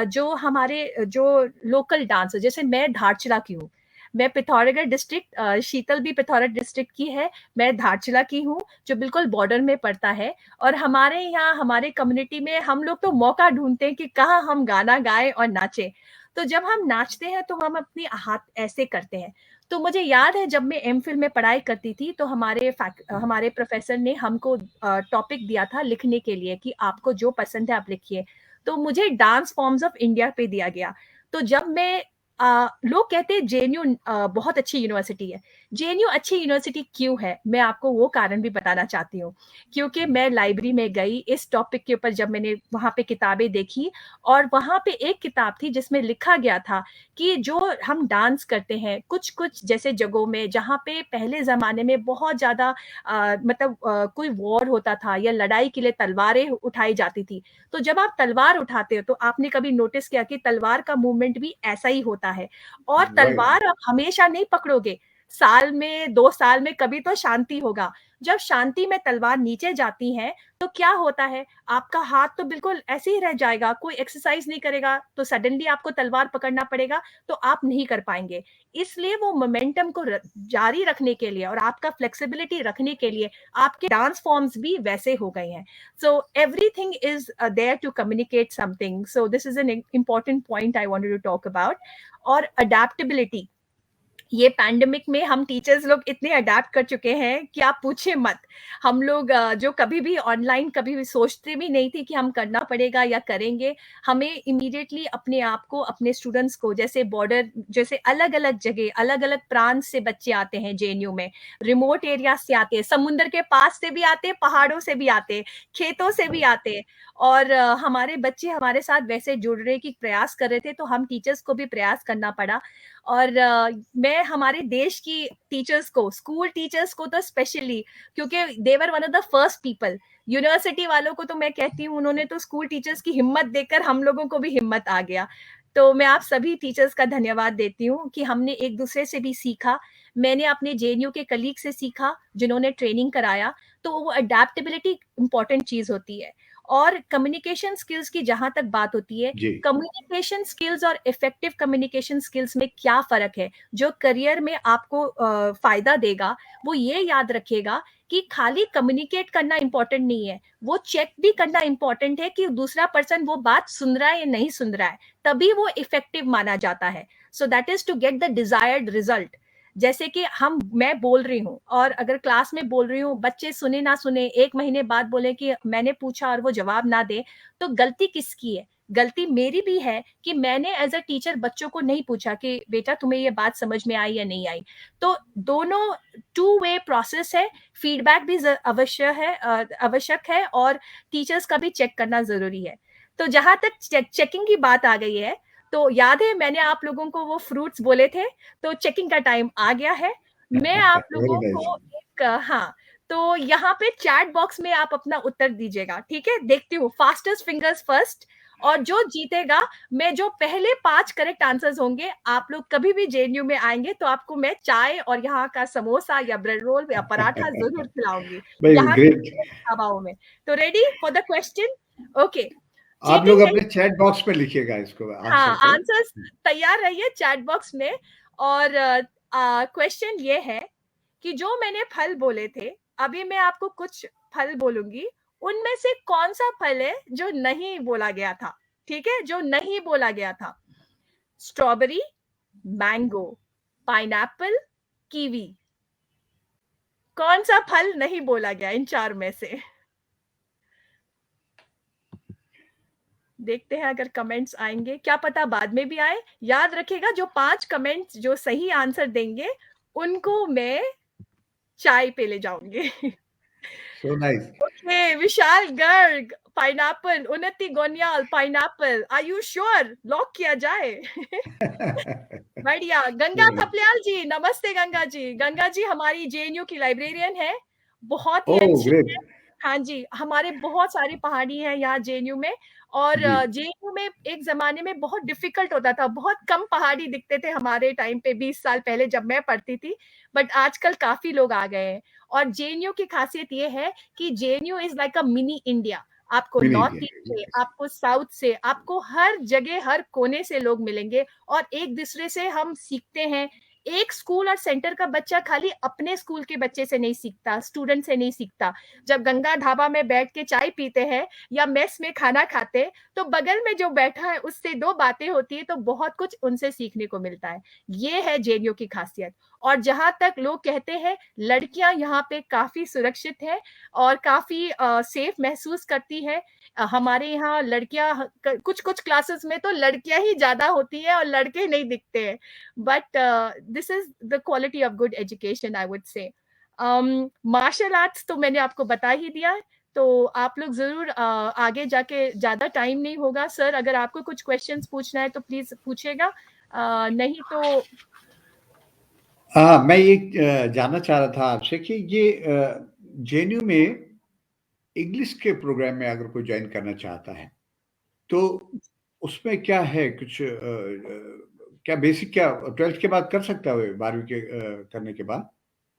जो हमारे जो लोकल डांस, जैसे मैं धारचूला की हूँ, मैं पिथौरागढ़ डिस्ट्रिक्ट, शीतल भी पिथौरागढ़ डिस्ट्रिक्ट की है, मैं धारचूला की हूँ जो बिल्कुल बॉर्डर में पड़ता है। और हमारे यहाँ हमारे कम्युनिटी में हम लोग तो मौका ढूंढते हैं कि कहाँ हम गाना गाएं और नाचें। तो जब हम नाचते हैं तो हम अपने हाथ ऐसे करते हैं। तो मुझे याद है जब मैं एमफिल में पढ़ाई करती थी, तो हमारे प्रोफेसर ने हमको टॉपिक दिया था लिखने के लिए कि आपको जो पसंद है आप लिखिए। तो मुझे डांस फॉर्म्स ऑफ इंडिया पे दिया गया। तो जब मैं लोग कहते हैं जेएनयू बहुत अच्छी यूनिवर्सिटी है। जेएनयू अच्छी यूनिवर्सिटी क्यों है, मैं आपको वो कारण भी बताना चाहती हूँ। क्योंकि मैं लाइब्रेरी में गई इस टॉपिक के ऊपर, जब मैंने वहाँ पे किताबें देखी, और वहाँ पे एक किताब थी जिसमें लिखा गया था कि जो हम डांस करते हैं कुछ कुछ जैसे जगहों में जहाँ पे पहले जमाने में बहुत ज्यादा कोई वॉर होता था या लड़ाई के लिए तलवारें उठाई जाती थी। तो जब आप तलवार उठाते हो तो आपने कभी नोटिस किया कि तलवार का मूवमेंट भी ऐसा ही होता है। और राइट। तलवार आप हमेशा नहीं पकड़ोगे, साल में 2 साल में कभी तो शांति होगा। जब शांति में तलवार नीचे जाती है तो क्या होता है, आपका हाथ तो बिल्कुल ऐसे ही रह जाएगा, कोई एक्सरसाइज नहीं करेगा, तो सडनली आपको तलवार पकड़ना पड़ेगा, तो आप नहीं कर पाएंगे। इसलिए वो मोमेंटम को जारी रखने के लिए और आपका फ्लेक्सिबिलिटी रखने के लिए आपके डांस फॉर्म्स भी वैसे हो गए हैं। So everything is there to communicate something. So this is an important point I wanted to talk about. और adaptability, ये पैंडेमिक में हम टीचर्स लोग इतने अडेप्ट कर चुके हैं कि आप पूछिए मत। हम लोग जो कभी भी ऑनलाइन कभी भी सोचते भी नहीं थे कि हम करना पड़ेगा या करेंगे, हमें इमीडिएटली अपने आप को, अपने स्टूडेंट्स को, जैसे बॉर्डर, जैसे अलग अलग जगह अलग अलग प्रांत से बच्चे आते हैं जेएनयू में, रिमोट एरिया से आते हैं, समुद्र के पास से भी आते हैं, पहाड़ों से भी आते हैं, खेतों से भी आते हैं। और हमारे बच्चे हमारे साथ वैसे जुड़ रहे कि प्रयास कर रहे थे, तो हम टीचर्स को भी प्रयास करना पड़ा। और मैं हमारे देश की टीचर्स को, स्कूल टीचर्स को तो स्पेशली, क्योंकि they were one of the first people. University वालों को तो मैं कहती हूँ उन्होंने तो स्कूल टीचर्स की हिम्मत देकर हम लोगों को भी हिम्मत आ गया। तो मैं आप सभी टीचर्स का धन्यवाद देती हूँ कि हमने एक दूसरे से भी सीखा। मैंने अपने जेएनयू के कलीग से सीखा जिन्होंने ट्रेनिंग कराया, तो वो अडैप्टेबिलिटी इम्पोर्टेंट चीज़ होती है। और कम्युनिकेशन स्किल्स की जहाँ तक बात होती है, जी कम्युनिकेशन स्किल्स और इफेक्टिव कम्युनिकेशन स्किल्स में क्या फ़र्क है, जो करियर में आपको फ़ायदा देगा, वो ये याद रखिएगा कि खाली कम्युनिकेट करना इम्पोर्टेंट नहीं है, वो चेक भी करना इम्पोर्टेंट है कि दूसरा पर्सन वो बात सुन रहा है या नहीं सुन रहा है, तभी वो इफेक्टिव माना जाता है। So that is to get the desired result. जैसे कि मैं बोल रही हूँ और अगर क्लास में बोल रही हूँ, बच्चे सुने ना सुने, 1 महीने बाद बोले कि मैंने पूछा और वो जवाब ना दे, तो गलती किसकी है? गलती मेरी भी है कि मैंने एज अ टीचर बच्चों को नहीं पूछा कि बेटा तुम्हें ये बात समझ में आई या नहीं आई। तो दोनों टू वे प्रोसेस है, फीडबैक भी आवश्यक है और टीचर्स का भी चेक करना जरूरी है। तो जहां तक चेकिंग की बात आ गई है, तो याद है मैंने आप लोगों को वो फ्रूट्स बोले थे, तो चेकिंग का टाइम आ गया है। मैं आप वेरी लोगों नाइस। को एक हाँ, तो यहाँ पे चैट बॉक्स में आप अपना उत्तर दीजिएगा, ठीक है? देखती हूँ, फास्टेस्ट फिंगर्स फर्स्ट, और जो जीतेगा, मैं जो पहले 5 करेक्ट आंसर्स होंगे, आप लोग कभी भी जेएनयू में आएंगे तो आपको मैं चाय और यहाँ का समोसा या ब्रेड रोल या पराठा जरूर खिलाऊंगी, यहाँ की ग्रेट। हवाओं में। तो ready for the question? Okay, आप लोग चीटिंग अपने चैट बॉक्स पे लिखिएगा इसको, आंसर हाँ, को। आंसर्स तैयार रहिए चैट बॉक्स में। और क्वेश्चन ये है कि जो मैंने फल बोले थे, अभी मैं आपको कुछ फल बोलूंगी, उनमें से कौन सा फल है जो नहीं बोला गया था? ठीक है, जो नहीं बोला गया था। Strawberry, mango, pineapple, kiwi. कौन सा फल नहीं बोला गया इन 4 में से? देखते हैं अगर कमेंट्स आएंगे, क्या पता बाद में भी आए। याद रखिएगा, जो 5 कमेंट्स जो सही आंसर देंगे उनको मैं चाय पे ले जाऊंगी। So nice. Okay, Vishal Garg pineapple, Unnati Goniyal pineapple, are you sure? Lock किया जाए? बढ़िया। गंगा थपलियाल जी, नमस्ते गंगा जी। गंगा जी हमारी जेएनयू की लाइब्रेरियन है, बहुत ही ओह अच्छी ग्रेट। है। हाँ जी, हमारे बहुत सारी पहाड़ी हैं यहाँ जेएनयू में, और जी जेएनयू में एक जमाने में बहुत डिफिकल्ट होता था, बहुत कम पहाड़ी दिखते थे हमारे टाइम पे, 20 साल पहले जब मैं पढ़ती थी, बट आजकल काफी लोग आ गए हैं। और जेएनयू की खासियत ये है कि JNU is like a mini India. आपको मिनी नॉर्थ ईस्ट से, इंडिया। आपको साउथ से, आपको हर जगह हर कोने से लोग मिलेंगे, और एक दूसरे से हम सीखते हैं। एक स्कूल और सेंटर का बच्चा खाली अपने स्कूल के बच्चे से नहीं सीखता, स्टूडेंट से नहीं सीखता। जब गंगा ढाबा में बैठ के चाय पीते हैं या मेस में खाना खाते हैं, तो बगल में जो बैठा है उससे 2 बातें होती है, तो बहुत कुछ उनसे सीखने को मिलता है। ये है जेएनयू की खासियत। और जहां तक लोग कहते हैं, लड़कियां यहाँ पे काफी सुरक्षित है और काफी सेफ महसूस करती है। हमारे यहाँ लड़कियां कुछ कुछ क्लासेस में तो लड़कियां ही ज्यादा होती है और लड़के नहीं दिखते हैं, but this is the quality of good education, I would say. Martial arts तो मैंने आपको बता ही दिया है, तो आप लोग जरूर आगे जाके, ज्यादा टाइम नहीं होगा सर, अगर आपको कुछ क्वेश्चंस पूछना है तो प्लीज पूछेगा, नहीं तो हाँ, मैं ये जानना चाह रहा था आपसे कि ये जेएनयू में इंग्लिश के प्रोग्राम में अगर कोई ज्वाइन करना चाहता है, तो उसमें क्या है कुछ क्या बेसिक, क्या 12th के बाद कर सकता है 12वीं के करने के बाद?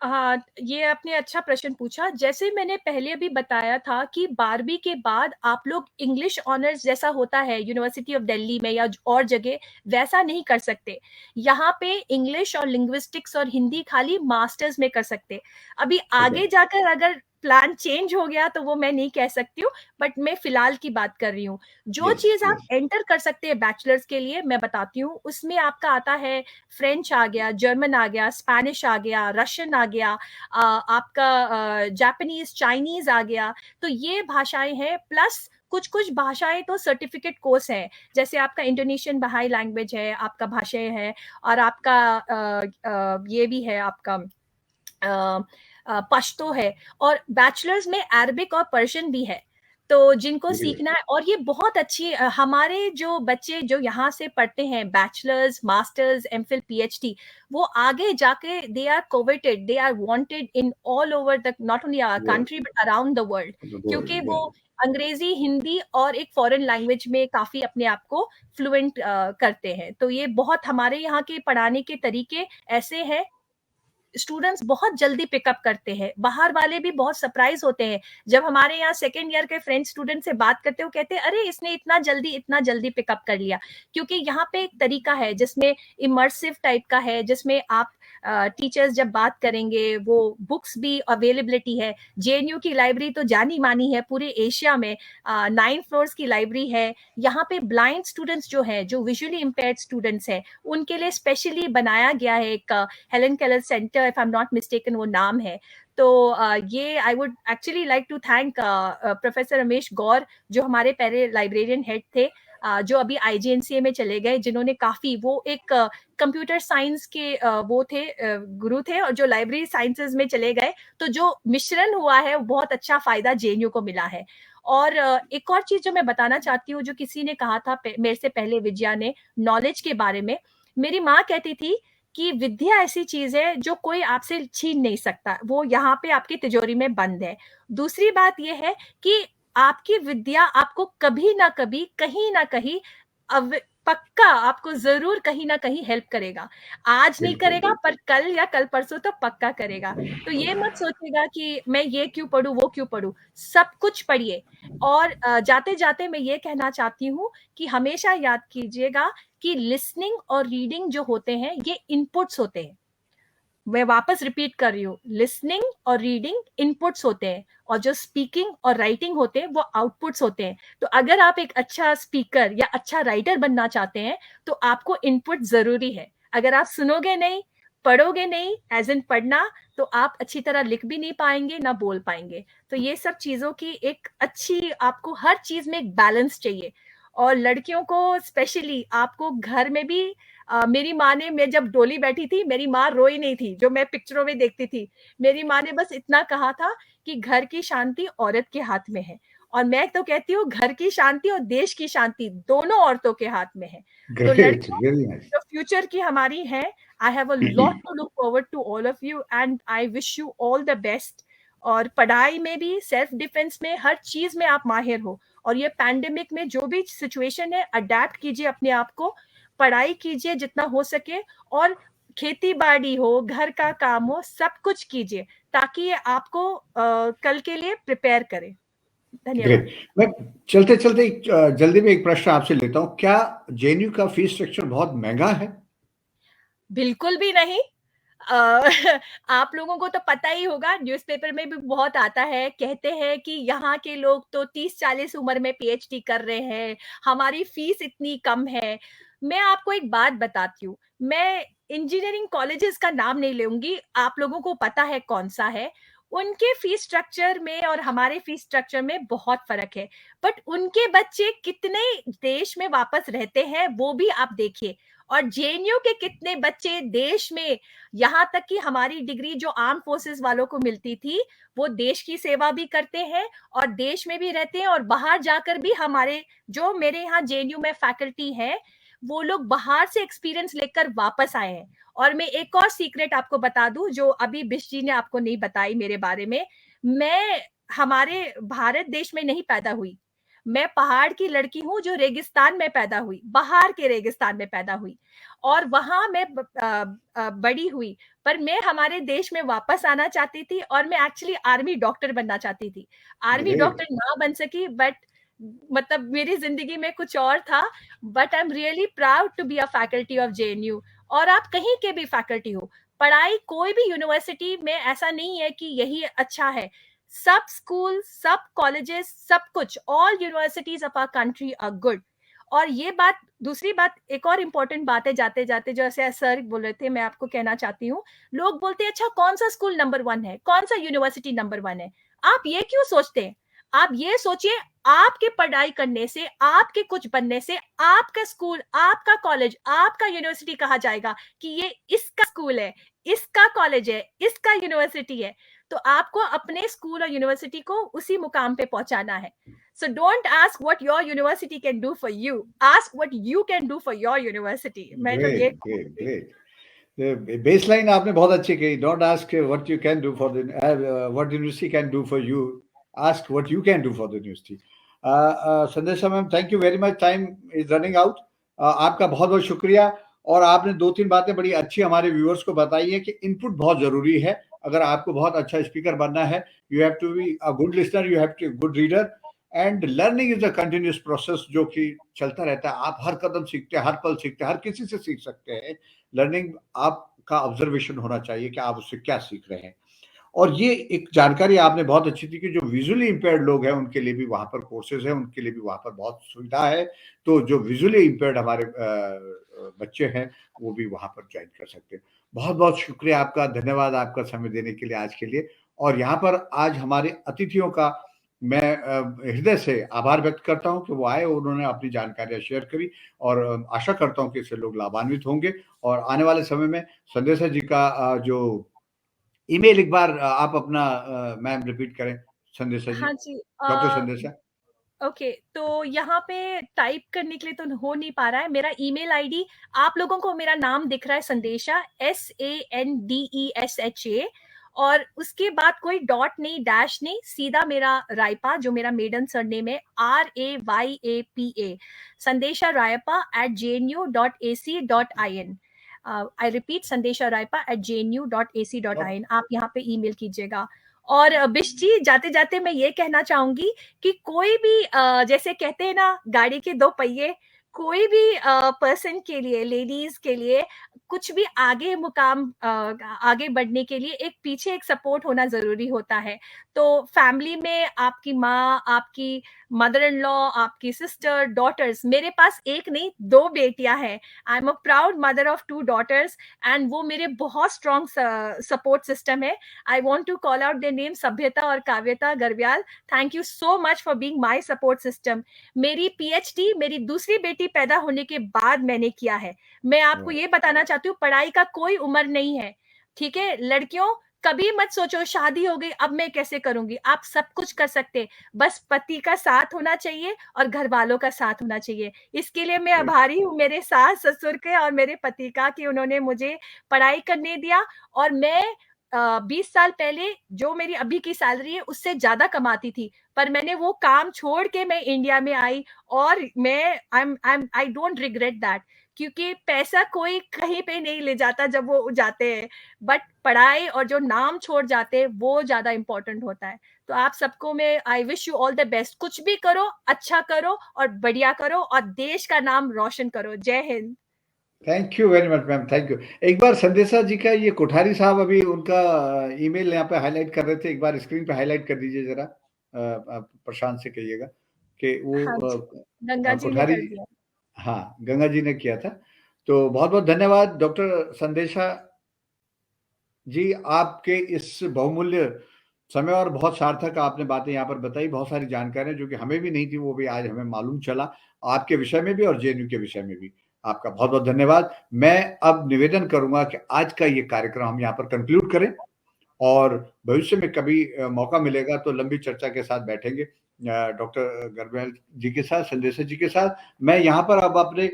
हाँ, ये आपने अच्छा प्रश्न पूछा। जैसे मैंने पहले अभी बताया था कि 12वीं के बाद आप लोग इंग्लिश ऑनर्स जैसा होता है यूनिवर्सिटी ऑफ दिल्ली में या और जगह, वैसा नहीं कर सकते। यहाँ पे इंग्लिश और लिंग्विस्टिक्स और हिंदी खाली मास्टर्स में कर सकते। अभी ओके आगे जाकर अगर प्लान चेंज हो गया तो वो मैं नहीं कह सकती हूँ, बट मैं फिलहाल की बात कर रही हूँ। जो यस चीज़ आप यस एंटर कर सकते हैं बैचलर्स के लिए, मैं बताती हूँ। उसमें आपका आता है फ्रेंच आ गया, जर्मन आ गया, स्पेनिश आ गया, रशियन आ गया, आपका जापानीज, चाइनीज आ गया। तो ये भाषाएं हैं, प्लस कुछ कुछ भाषाएं तो सर्टिफिकेट कोर्स है, जैसे आपका इंडोनेशियन बहाई लैंग्वेज है, आपका भाषाएं है, और आपका ये भी है आपका पश्तो है, और बैचलर्स में अरबिक और पर्शियन भी है। तो जिनको सीखना है, और ये बहुत अच्छी हमारे जो बच्चे जो यहाँ से पढ़ते हैं बैचलर्स, मास्टर्स, एमफिल, पीएचडी, वो आगे जाके they are coveted, they are wanted in all over the, not only our country but around the world, क्योंकि वो अंग्रेजी, हिंदी और एक फॉरेन लैंग्वेज में काफ़ी अपने आप को फ्लुएंट करते हैं। तो ये बहुत हमारे यहाँ के पढ़ाने के तरीके ऐसे हैं, स्टूडेंट्स बहुत जल्दी पिकअप करते हैं। बाहर वाले भी बहुत सरप्राइज होते हैं जब हमारे यहाँ सेकेंड ईयर के फ्रेंड स्टूडेंट से बात करते हो, कहते हैं अरे इसने इतना जल्दी पिकअप कर लिया। क्योंकि यहाँ पे एक तरीका है जिसमें इमर्सिव टाइप का है, जिसमें आप टीचर्स जब बात करेंगे, वो बुक्स भी अवेलेबिलिटी है। जेएनयू की लाइब्रेरी तो जानी मानी है पूरे एशिया में, 9 फ्लोर्स की लाइब्रेरी है। यहाँ पे ब्लाइंड स्टूडेंट्स जो है, जो विजुअली इम्पेयर्ड स्टूडेंट्स हैं, उनके लिए स्पेशली बनाया गया है एक Helen Keller centre, if I am not mistaken वो नाम है। तो ये I would actually like to thank professor Ramesh Gaur, जो हमारे पहले लाइब्रेरियन हेड थे, जो अभी IGNCA में चले गए, जिन्होंने काफी, वो एक कंप्यूटर साइंस के वो थे, गुरु थे, और जो लाइब्रेरी साइंसेज में चले गए, तो जो मिश्रण हुआ है वो बहुत अच्छा फायदा JNU को मिला है। और एक और चीज जो मैं बताना चाहती हूँ, जो किसी ने कहा था मेरे से पहले, विजया ने, नॉलेज के बारे में। मेरी माँ कहती थी कि विद्या ऐसी चीज है जो कोई आपसे छीन नहीं सकता, वो यहाँ पे आपकी तिजोरी में बंद है। दूसरी बात यह है कि आपकी विद्या आपको कभी ना कभी, कहीं ना कहीं, पक्का आपको जरूर कहीं ना कहीं हेल्प करेगा। आज नहीं करेगा, पर कल या कल परसों तो पक्का करेगा। तो ये मत सोचिएगा कि मैं ये क्यों पढूं, वो क्यों पढूं, सब कुछ पढ़िए। और जाते जाते मैं ये कहना चाहती हूँ कि हमेशा याद कीजिएगा कि लिसनिंग और रीडिंग जो होते हैं, ये इनपुट्स होते हैं। मैं वापस रिपीट कर रही हूँ, लिसनिंग और रीडिंग इनपुट्स होते हैं, और जो स्पीकिंग और राइटिंग होते हैं वो आउटपुट्स होते हैं। तो अगर आप एक अच्छा स्पीकर या अच्छा राइटर बनना चाहते हैं, तो आपको इनपुट जरूरी है। अगर आप सुनोगे नहीं, पढ़ोगे नहीं, एज इन पढ़ना, तो आप अच्छी तरह लिख भी नहीं पाएंगे, ना बोल पाएंगे। तो ये सब चीजों की एक अच्छी, आपको हर चीज में एक बैलेंस चाहिए। और लड़कियों को स्पेशली आपको घर में भी, मेरी माँ ने, मैं जब डोली बैठी थी, मेरी माँ रोई नहीं थी, जो मैं पिक्चरों में देखती थी। मेरी माँ ने बस इतना कहा था कि घर की शांति औरत के हाथ में है। और मैं तो कहती हूँ, घर की शांति और देश की शांति दोनों औरतों के हाथ में है। तो लड़कियों जो फ्यूचर की हमारी है, I have a lot to look forward to all of you, and I wish you all the best. और पढ़ाई में भी, सेल्फ डिफेंस में, हर चीज में आप माहिर हो। और ये पैंडेमिक में जो भी सिचुएशन है, अडेप्ट कीजिए अपने आप को, पढ़ाई कीजिए जितना हो सके, और खेती बाड़ी हो, घर का काम हो, सब कुछ कीजिए, ताकि ये आपको कल के लिए प्रिपेयर करे। धन्यवाद। मैं चलते चलते जल्दी में एक प्रश्न आपसे लेता हूँ, क्या JNU का फीस स्ट्रक्चर बहुत महंगा है? बिल्कुल भी नहीं। आप लोगों को तो पता ही होगा, न्यूज़पेपर में भी बहुत आता है, कहते हैं कि यहाँ के लोग तो 30-40 उम्र में PhD कर रहे हैं, हमारी फीस इतनी कम है। मैं आपको एक बात बताती हूँ, मैं इंजीनियरिंग कॉलेजेस का नाम नहीं लूंगी, आप लोगों को पता है कौन सा है। उनके फीस स्ट्रक्चर में और हमारे फीस स्ट्रक्चर में बहुत फर्क है, बट उनके बच्चे कितने देश में वापस रहते हैं वो भी आप देखिए। और JNU के कितने बच्चे देश में, यहाँ तक कि हमारी डिग्री जो आर्म फोर्सेस वालों को मिलती थी, वो देश की सेवा भी करते हैं और देश में भी रहते हैं, और बाहर जाकर भी हमारे, जो मेरे यहाँ JNU में फैकल्टी है, वो लोग बाहर से एक्सपीरियंस लेकर वापस आए हैं। और मैं एक और सीक्रेट आपको बता दूं, जो अभी बिश जी ने आपको नहीं बताई मेरे बारे में। मैं हमारे भारत देश में नहीं पैदा हुई, मैं पहाड़ की लड़की हूँ जो रेगिस्तान में पैदा हुई, बाहर के रेगिस्तान में पैदा हुई, और वहां मैं बड़ी हुई। पर मैं हमारे देश में वापस आना चाहती थी, और मैं एक्चुअली आर्मी डॉक्टर बनना चाहती थी। आर्मी डॉक्टर ना बन सकी, बट मतलब मेरी जिंदगी में कुछ और था। But I am really proud to be a faculty of JNU। और आप कहीं के भी फैकल्टी हो, पढ़ाई कोई भी यूनिवर्सिटी में ऐसा नहीं है कि यही अच्छा है। सब स्कूल, सब कॉलेजेस, सब कुछ, all universities of our country are good. और ये बात, दूसरी बात, एक और इम्पोर्टेंट बात है, जाते जाते जो ऐसे सर बोल रहे थे, मैं आपको कहना चाहती हूँ। लोग बोलते हैं अच्छा कौन सा स्कूल नंबर 1 है, कौन सा यूनिवर्सिटी नंबर 1 है। आप ये क्यों सोचते हैं? आप ये सोचिए, आपके पढ़ाई करने से, आपके कुछ बनने से, आपका स्कूल, आपका कॉलेज, आपका यूनिवर्सिटी कहा जाएगा कि ये इसका स्कूल है, इसका कॉलेज है, इसका यूनिवर्सिटी है। तो आपको अपने स्कूल और यूनिवर्सिटी को उसी मुकाम पे पहुंचाना है। So don't ask what your university can do for you. Ask what you can do for your university. मैं तो ये great. बेसलाइन आपने बहुत अच्छी कही। Don't ask what you can do for the what the university can do for you. Ask what you can do for the university. संदेशा ma'am, thank you very much, time is running out. आपका बहुत बहुत शुक्रिया। और आपने 2-3 बातें बड़ी अच्छी हमारे व्यूअर्स को बताई है कि इनपुट बहुत जरूरी है। अगर आपको बहुत अच्छा स्पीकर बनना है, you have to be a good listener, you have to good reader, and learning is a continuous process जो कि चलता रहता है। आप हर कदम सीखते हैं, हर पल सीखते हैं, हर किसी से सीख सकते हैं। लर्निंग आपका ऑब्जर्वेशन होना चाहिए कि आप उससे क्या सीख रहे हैं। और ये एक जानकारी आपने बहुत अच्छी दी कि जो विजुअली इम्पेयर्ड लोग हैं उनके लिए भी वहाँ पर कोर्सेज हैं, उनके लिए भी वहाँ पर बहुत सुविधा है। तो जो विजुअली इम्पेयर्ड हमारे बच्चे हैं वो भी वहाँ पर ज्वाइन कर सकते हैं। बहुत बहुत शुक्रिया आपका, धन्यवाद आपका समय देने के लिए आज के लिए। और यहाँ पर आज हमारे अतिथियों का मैं हृदय से आभार व्यक्त करता हूँ कि वो आए, उन्होंने अपनी जानकारियाँ शेयर करी, और आशा करता हूँ कि इससे लोग लाभान्वित होंगे। और आने वाले समय में संदेशा जी का जो ईमेल एक बार आप अपना मैम रिपीट करें, संदेशा जी, हाँ जी, डॉक्टर संदेशा। ओके, तो यहाँ पे टाइप करने के लिए तो हो नहीं पा रहा है। मेरा ईमेल आईडी, आप लोगों को मेरा नाम दिख रहा है संदेशा, SANDESHA, और उसके बाद कोई डॉट नहीं, डैश नहीं, सीधा मेरा रायपा, जो मेरा मेडन सरनेम है, RAYAPA, संदेशा रायपा @jnu.ac.in। आई रिपीट, संदेशा रायपा @jnu.ac.in। आप यहाँ पे ईमेल कीजिएगा। और बिश जी, जाते जाते मैं ये कहना चाहूंगी कि कोई भी जैसे कहते हैं ना, गाड़ी के 2 पहिए, कोई भी पर्सन के लिए, लेडीज के लिए कुछ भी आगे मुकाम आगे बढ़ने के लिए एक पीछे एक सपोर्ट होना जरूरी होता है। तो फैमिली में आपकी माँ, आपकी मदर इन लॉ, आपकी सिस्टर, डॉटर्स, मेरे पास एक नहीं 2 बेटियां हैं। I am a proud mother of 2 daughters, and वो मेरे बहुत स्ट्रॉन्ग सपोर्ट सिस्टम है। I want to call out their name, सभ्यता और काव्यता Garbyal. Thank you so much for being my support system। मेरी PhD मेरी दूसरी बेटी पैदा होने के बाद मैंने किया है। मैं आपको ये बताना चाहती हूँ, पढ़ाई का कोई उम्र नहीं है, ठीक है? लड़कियों, कभी मत सोचो शादी हो गई अब मैं कैसे करूंगी। आप सब कुछ कर सकते, बस पति का साथ होना चाहिए और घर वालों का साथ होना चाहिए। इसके लिए मैं आभारी हूँ मेरे सास ससुर के और मेरे पति का कि उन्होंने मुझे पढ़ाई करने दिया। और मैं 20 साल पहले जो मेरी अभी की सैलरी है उससे ज्यादा कमाती थी, पर मैंने वो काम छोड़ के मैं इंडिया में आई, और मैं आई डोंट रिग्रेट दैट, क्योंकि पैसा कोई कहीं पे नहीं ले जाता जब वो जाते हैं, बट पढ़ाई और जो नाम छोड़ जाते हैं वो ज्यादा इंपॉर्टेंट होता है। तो आप सबको मैं आई wish you all the best. कुछ भी करो, अच्छा करो और बढ़िया करो और देश का नाम रोशन करो। जय Hind. Thank you very much ma'am, thank you. एक बार संदेशा जी का ये कोठारी साहब अभी उनका ईमेल यहाँ पे हाईलाइट कर रहे थे, एक बार स्क्रीन पे हाईलाइट कर दीजिए जरा। प्रशांत से कहिएगा कि वो हाँ जी, गंगा जी ने कोठारी, कर दिया। हाँ गंगा जी ने किया था। तो बहुत बहुत धन्यवाद डॉक्टर संदेशा जी, आपके इस बहुमूल्य समय और बहुत सार्थक आपने बातें यहाँ पर बताई, बहुत सारी जानकारियां जो कि हमें भी नहीं थी वो भी आज हमें मालूम चला, आपके विषय में भी और जेएनयू के विषय में भी। आपका बहुत बहुत धन्यवाद। मैं अब निवेदन करूंगा कि आज का ये कार्यक्रम हम यहाँ पर कंक्लूड करें, और भविष्य में कभी मौका मिलेगा तो लंबी चर्चा के साथ बैठेंगे डॉक्टर गर्ब्याल जी के साथ, संदेशा जी के साथ। मैं यहाँ पर अब अपने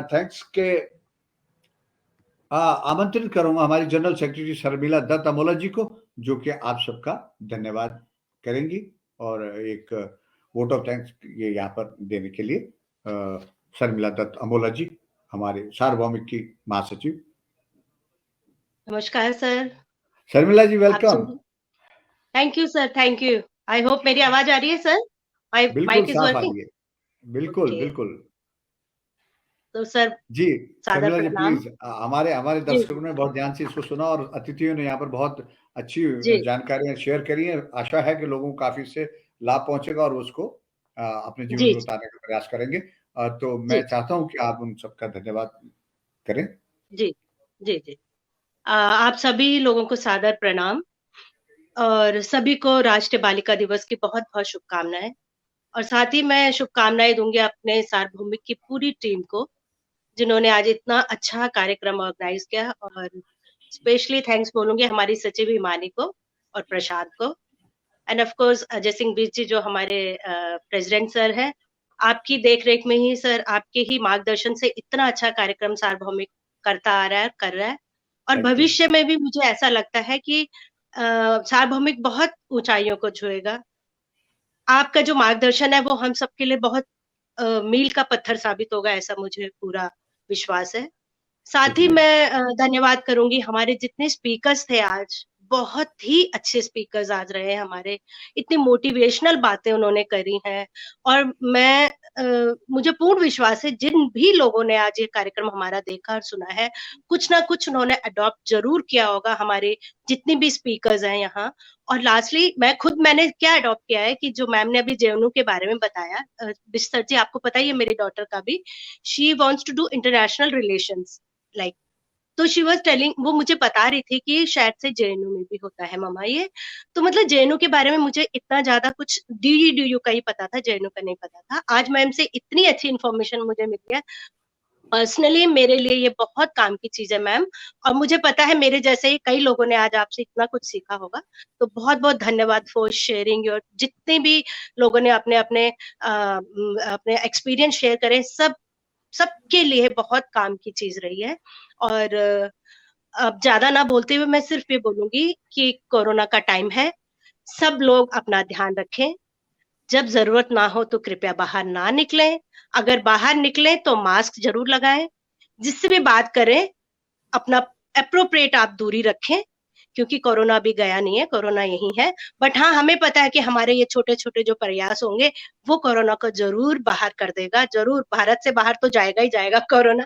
थैंक्स के आमंत्रित करूंगा हमारी जनरल सेक्रेटरी शर्मिला दत्त अमोला जी को, जो कि आप सबका धन्यवाद करेंगी और एक वोट ऑफ थैंक्स ये यहाँ पर देने के लिए। शर्मिला दत्त अमोला जी, हमारे सार्वभौमिक की महासचिव। नमस्कार sir. Sharmila ji welcome. Thank you sir, thank you. I hope मेरी आवाज आ रही है सर? बिल्कुल साफ आ रही है, बिल्कुल बिल्कुल। तो सर जी सादर शर्मिला जी प्रणाम। प्लीज, हमारे दर्शकों ने बहुत ध्यान से इसको सुना और अतिथियों ने यहाँ पर बहुत अच्छी जानकारियां शेयर करी है। आशा है कि लोगों को काफी इससे लाभ पहुंचेगा और उसको अपने जीवन में उतारने का प्रयास करेंगे। तो मैं चाहता हूं कि आप उन सबका धन्यवाद करें। जी जी जी। आप सभी लोगों को सादर प्रणाम और सभी को राष्ट्रीय बालिका दिवस की बहुत बहुत शुभकामनाएं। और साथ ही मैं शुभकामनाएं दूंगी अपने सार्वभौमिक की पूरी टीम को, जिन्होंने आज इतना अच्छा कार्यक्रम ऑर्गेनाइज किया। और स्पेशली थैंक्स बोलूंगी हमारी सचिव हिमानी को और प्रशांत को, and of course Ajay Singh बीच जी जो हमारे प्रेसिडेंट सर हैं। आपकी देखरेख में ही सर, आपके ही मार्गदर्शन से इतना अच्छा कार्यक्रम सार्वभौमिक करता आ रहा है, कर रहा है। और भविष्य में भी मुझे ऐसा लगता है कि सार्वभौमिक बहुत ऊंचाइयों को छुएगा। आपका जो मार्गदर्शन है वो हम सबके लिए बहुत मील का पत्थर साबित होगा, ऐसा मुझे पूरा विश्वास है। साथ ही मैं धन्यवाद करूंगी हमारे जितने स्पीकर्स थे आज, बहुत ही अच्छे स्पीकर्स आज रहे हैं हमारे, इतनी मोटिवेशनल बातें उन्होंने करी हैं। और मैं मुझे पूर्ण विश्वास है जिन भी लोगों ने आज ये कार्यक्रम हमारा देखा और सुना है, कुछ ना कुछ उन्होंने अडॉप्ट जरूर किया होगा, हमारे जितने भी स्पीकर्स हैं यहाँ। और लास्टली मैंने क्या अडॉप्ट किया है कि जो मैम ने अभी जेएनयू के बारे में बताया, बिस्तर जी आपको पता ही है मेरी डॉटर का भी, she wants to do international relations like, तो शी वाज टेलिंग, वो मुझे बता रही थी कि शायद से जेएनयू में भी होता है मम्मा ये। तो मतलब जेएनयू के बारे में मुझे इतना ज्यादा कुछ डीयू का ही पता था, जेएनयू का नहीं पता था। आज मैम से इतनी अच्छी इन्फॉर्मेशन मुझे मिली है, पर्सनली मेरे लिए ये बहुत काम की चीज है मैम। और मुझे पता है मेरे जैसे ही कई लोगों ने आज आपसे इतना कुछ सीखा होगा। तो बहुत बहुत धन्यवाद फॉर शेयरिंग योर, जितने भी लोगों ने अपने अपने अपने एक्सपीरियंस शेयर करे, सबके लिए बहुत काम की चीज रही है। और अब ज्यादा ना बोलते हुए मैं सिर्फ ये बोलूंगी कि कोरोना का टाइम है, सब लोग अपना ध्यान रखें, जब जरूरत ना हो तो कृपया बाहर ना निकलें, अगर बाहर निकलें तो मास्क जरूर लगाएं, जिससे भी बात करें अपना एप्रोप्रिएट आप दूरी रखें, क्योंकि कोरोना अभी गया नहीं है, कोरोना यही है। बट हाँ, हमें पता है कि हमारे ये छोटे छोटे जो प्रयास होंगे वो कोरोना को जरूर बाहर कर देगा, जरूर। भारत से बाहर तो जाएगा ही जाएगा कोरोना,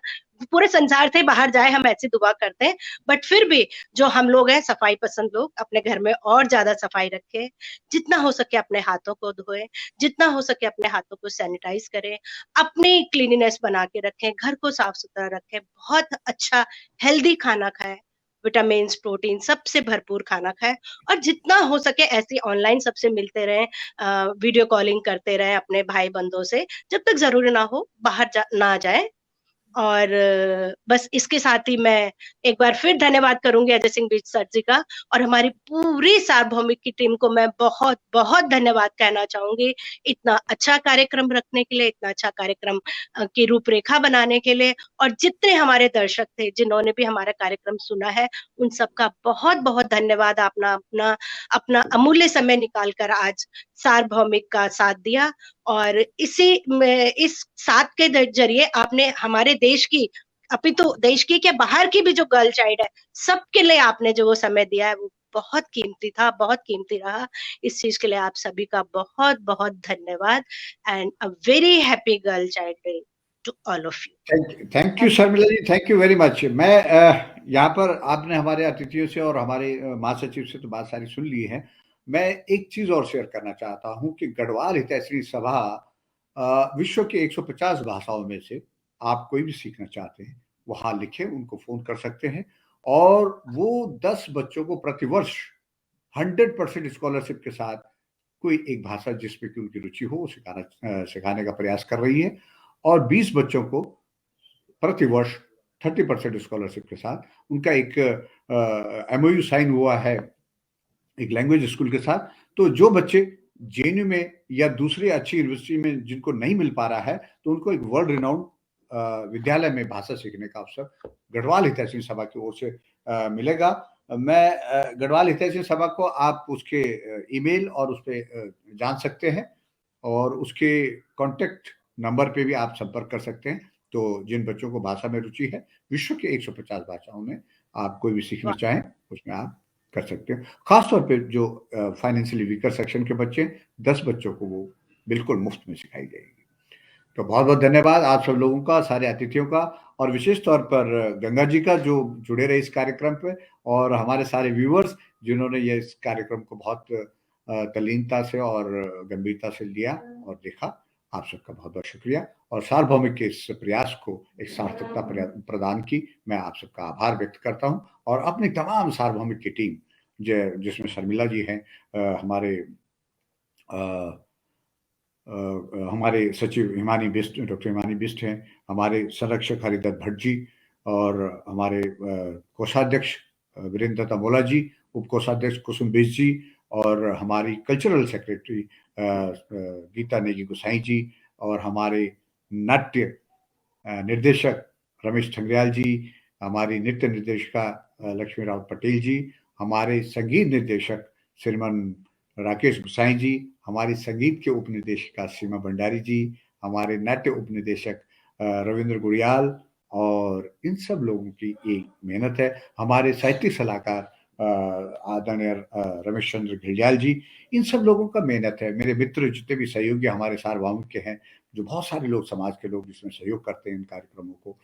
पूरे संसार से बाहर जाए, हम ऐसी दुआ करते हैं। बट फिर भी जो हम लोग हैं सफाई पसंद लोग, अपने घर में और ज्यादा सफाई रखें, जितना हो सके अपने हाथों को धोएं, जितना हो सके अपने हाथों को सैनिटाइज करें, अपनी क्लीनिनेस बना के रखें, घर को साफ सुथरा रखें, बहुत अच्छा हेल्दी खाना खाएं, विटामिन प्रोटीन सबसे भरपूर खाना खाएं, और जितना हो सके ऐसी ऑनलाइन सबसे मिलते रहें, वीडियो कॉलिंग करते रहें अपने भाई बंधुओं से, जब तक जरूरी ना हो बाहर ना जाए। और बस इसके साथ ही मैं एक बार फिर धन्यवाद करूंगी अजय सिंह बिष्ट सर जी का, और हमारी पूरी सार्वभौमिक की टीम को मैं बहुत बहुत धन्यवाद कहना चाहूंगी, इतना अच्छा कार्यक्रम रखने के लिए, इतना अच्छा कार्यक्रम की रूपरेखा बनाने के लिए। और जितने हमारे दर्शक थे जिन्होंने भी हमारा कार्यक्रम सुना है, उन सबका बहुत बहुत धन्यवाद, अपना अपना अपना अमूल्य समय निकालकर आज सार्वभौमिक का साथ दिया। और इस साथ के जरिए आपने हमारे देश की, अपितु देश की क्या बाहर की भी जो गर्ल चाइल्ड है, सबके लिए आपने जो वो समय दिया है वो बहुत कीमती था, बहुत कीमती रहा। इस चीज के लिए आप सभी का बहुत बहुत धन्यवाद, and a very happy girl child day to all of you. Thank you Sharmila ji, thank you very much. मैं यहाँ पर आपने हमारे अतिथियों से और हमारे महासचिव से तो बात सारी सुन ली है। मैं एक चीज और शेयर करना चाहता हूँ कि गढ़वाल हितैषणी सभा विश्व के 150 भाषाओं में से आप कोई भी सीखना चाहते हैं वहां लिखें, उनको फोन कर सकते हैं, और वो 10 बच्चों को प्रतिवर्ष 100% स्कॉलरशिप के साथ कोई एक भाषा जिसमें कि उनकी रुचि हो सिखाने का प्रयास कर रही है। और 20 बच्चों को प्रतिवर्ष 30% स्कॉलरशिप के साथ उनका एक MOU साइन हुआ है एक लैंग्वेज स्कूल के साथ। तो जो बच्चे जेएनयू में या दूसरी अच्छी यूनिवर्सिटी में जिनको नहीं मिल पा रहा है, तो उनको एक वर्ल्ड रिनाउंड विद्यालय में भाषा सीखने का अवसर गढ़वाल हितैषणी सभा की ओर से मिलेगा। मैं गढ़वाल हितैषणी सभा को आप उसके ईमेल और उस पर जान सकते हैं, और उसके कॉन्टेक्ट नंबर पे भी आप संपर्क कर सकते हैं। तो जिन बच्चों को भाषा में रुचि है, विश्व के 150 भाषाओं में आप कोई भी सीखना चाहें उसमें आप कर सकते हैं। खासतौर पे जो फाइनेंशियली वीकर सेक्शन के बच्चे, 10 बच्चों को वो बिल्कुल मुफ्त में सिखाई जाएगी। तो बहुत बहुत धन्यवाद आप सब लोगों का, सारे अतिथियों का, और विशेष तौर पर गंगा जी का जो जुड़े रहे इस कार्यक्रम पे, और हमारे सारे व्यूअर्स जिन्होंने ये इस कार्यक्रम को बहुत तल्लीनता से और गंभीरता से लिया और देखा, आप सबका बहुत बहुत शुक्रिया। और सार्वभौमिक के इस प्रयास को एक सार्थकता प्रदान की मैं आप सबका आभार व्यक्त करता हूं, और अपनी तमाम सार्वभौमिक की टीम जिसमें शर्मिला जी हैं, हमारे सचिव हिमानी बिष्ट, डॉक्टर हिमानी बिष्ट हैं, हमारे संरक्षक हरिदत्त भट्ट जी, और हमारे कोषाध्यक्ष वीरेंद्र दत्ता मोला जी, उप कोषाध्यक्ष कुसुम बिष्ट जी, और हमारी कल्चरल सेक्रेटरी गीता नेगी गोसाई जी, और हमारे नाट्य निर्देशक रमेश ठंगरियाल जी, हमारी नृत्य निर्देशिका लक्ष्मी राव पटेल जी, हमारे संगीत निर्देशक श्रीमान राकेश गुसाई जी, हमारी संगीत के उपनिदेशिका सीमा भंडारी जी, हमारे नाट्य उपनिदेशक रविंद्र गुड़ियाल, और इन सब लोगों की एक मेहनत है। हमारे साहित्यिक सलाहकार आदरणीय रमेश चंद्र घिल्डियाल जी, इन सब लोगों का मेहनत है। मेरे मित्र जितने भी सहयोगी हमारे सार्वभौमिक के हैं, जो बहुत सारे लोग समाज के लोग जिसमें सहयोग करते हैं इन कार्यक्रमों को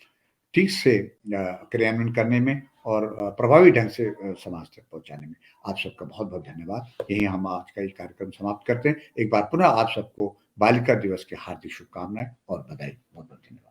ठीक से क्रियान्वयन करने में और प्रभावी ढंग से समाज तक पहुंचाने में। आप सबका बहुत बहुत धन्यवाद। यही हम आज का ये कार्यक्रम समाप्त करते हैं। एक बार पुनः आप सबको बालिका दिवस की हार्दिक शुभकामनाएं और बधाई। बहुत बहुत धन्यवाद।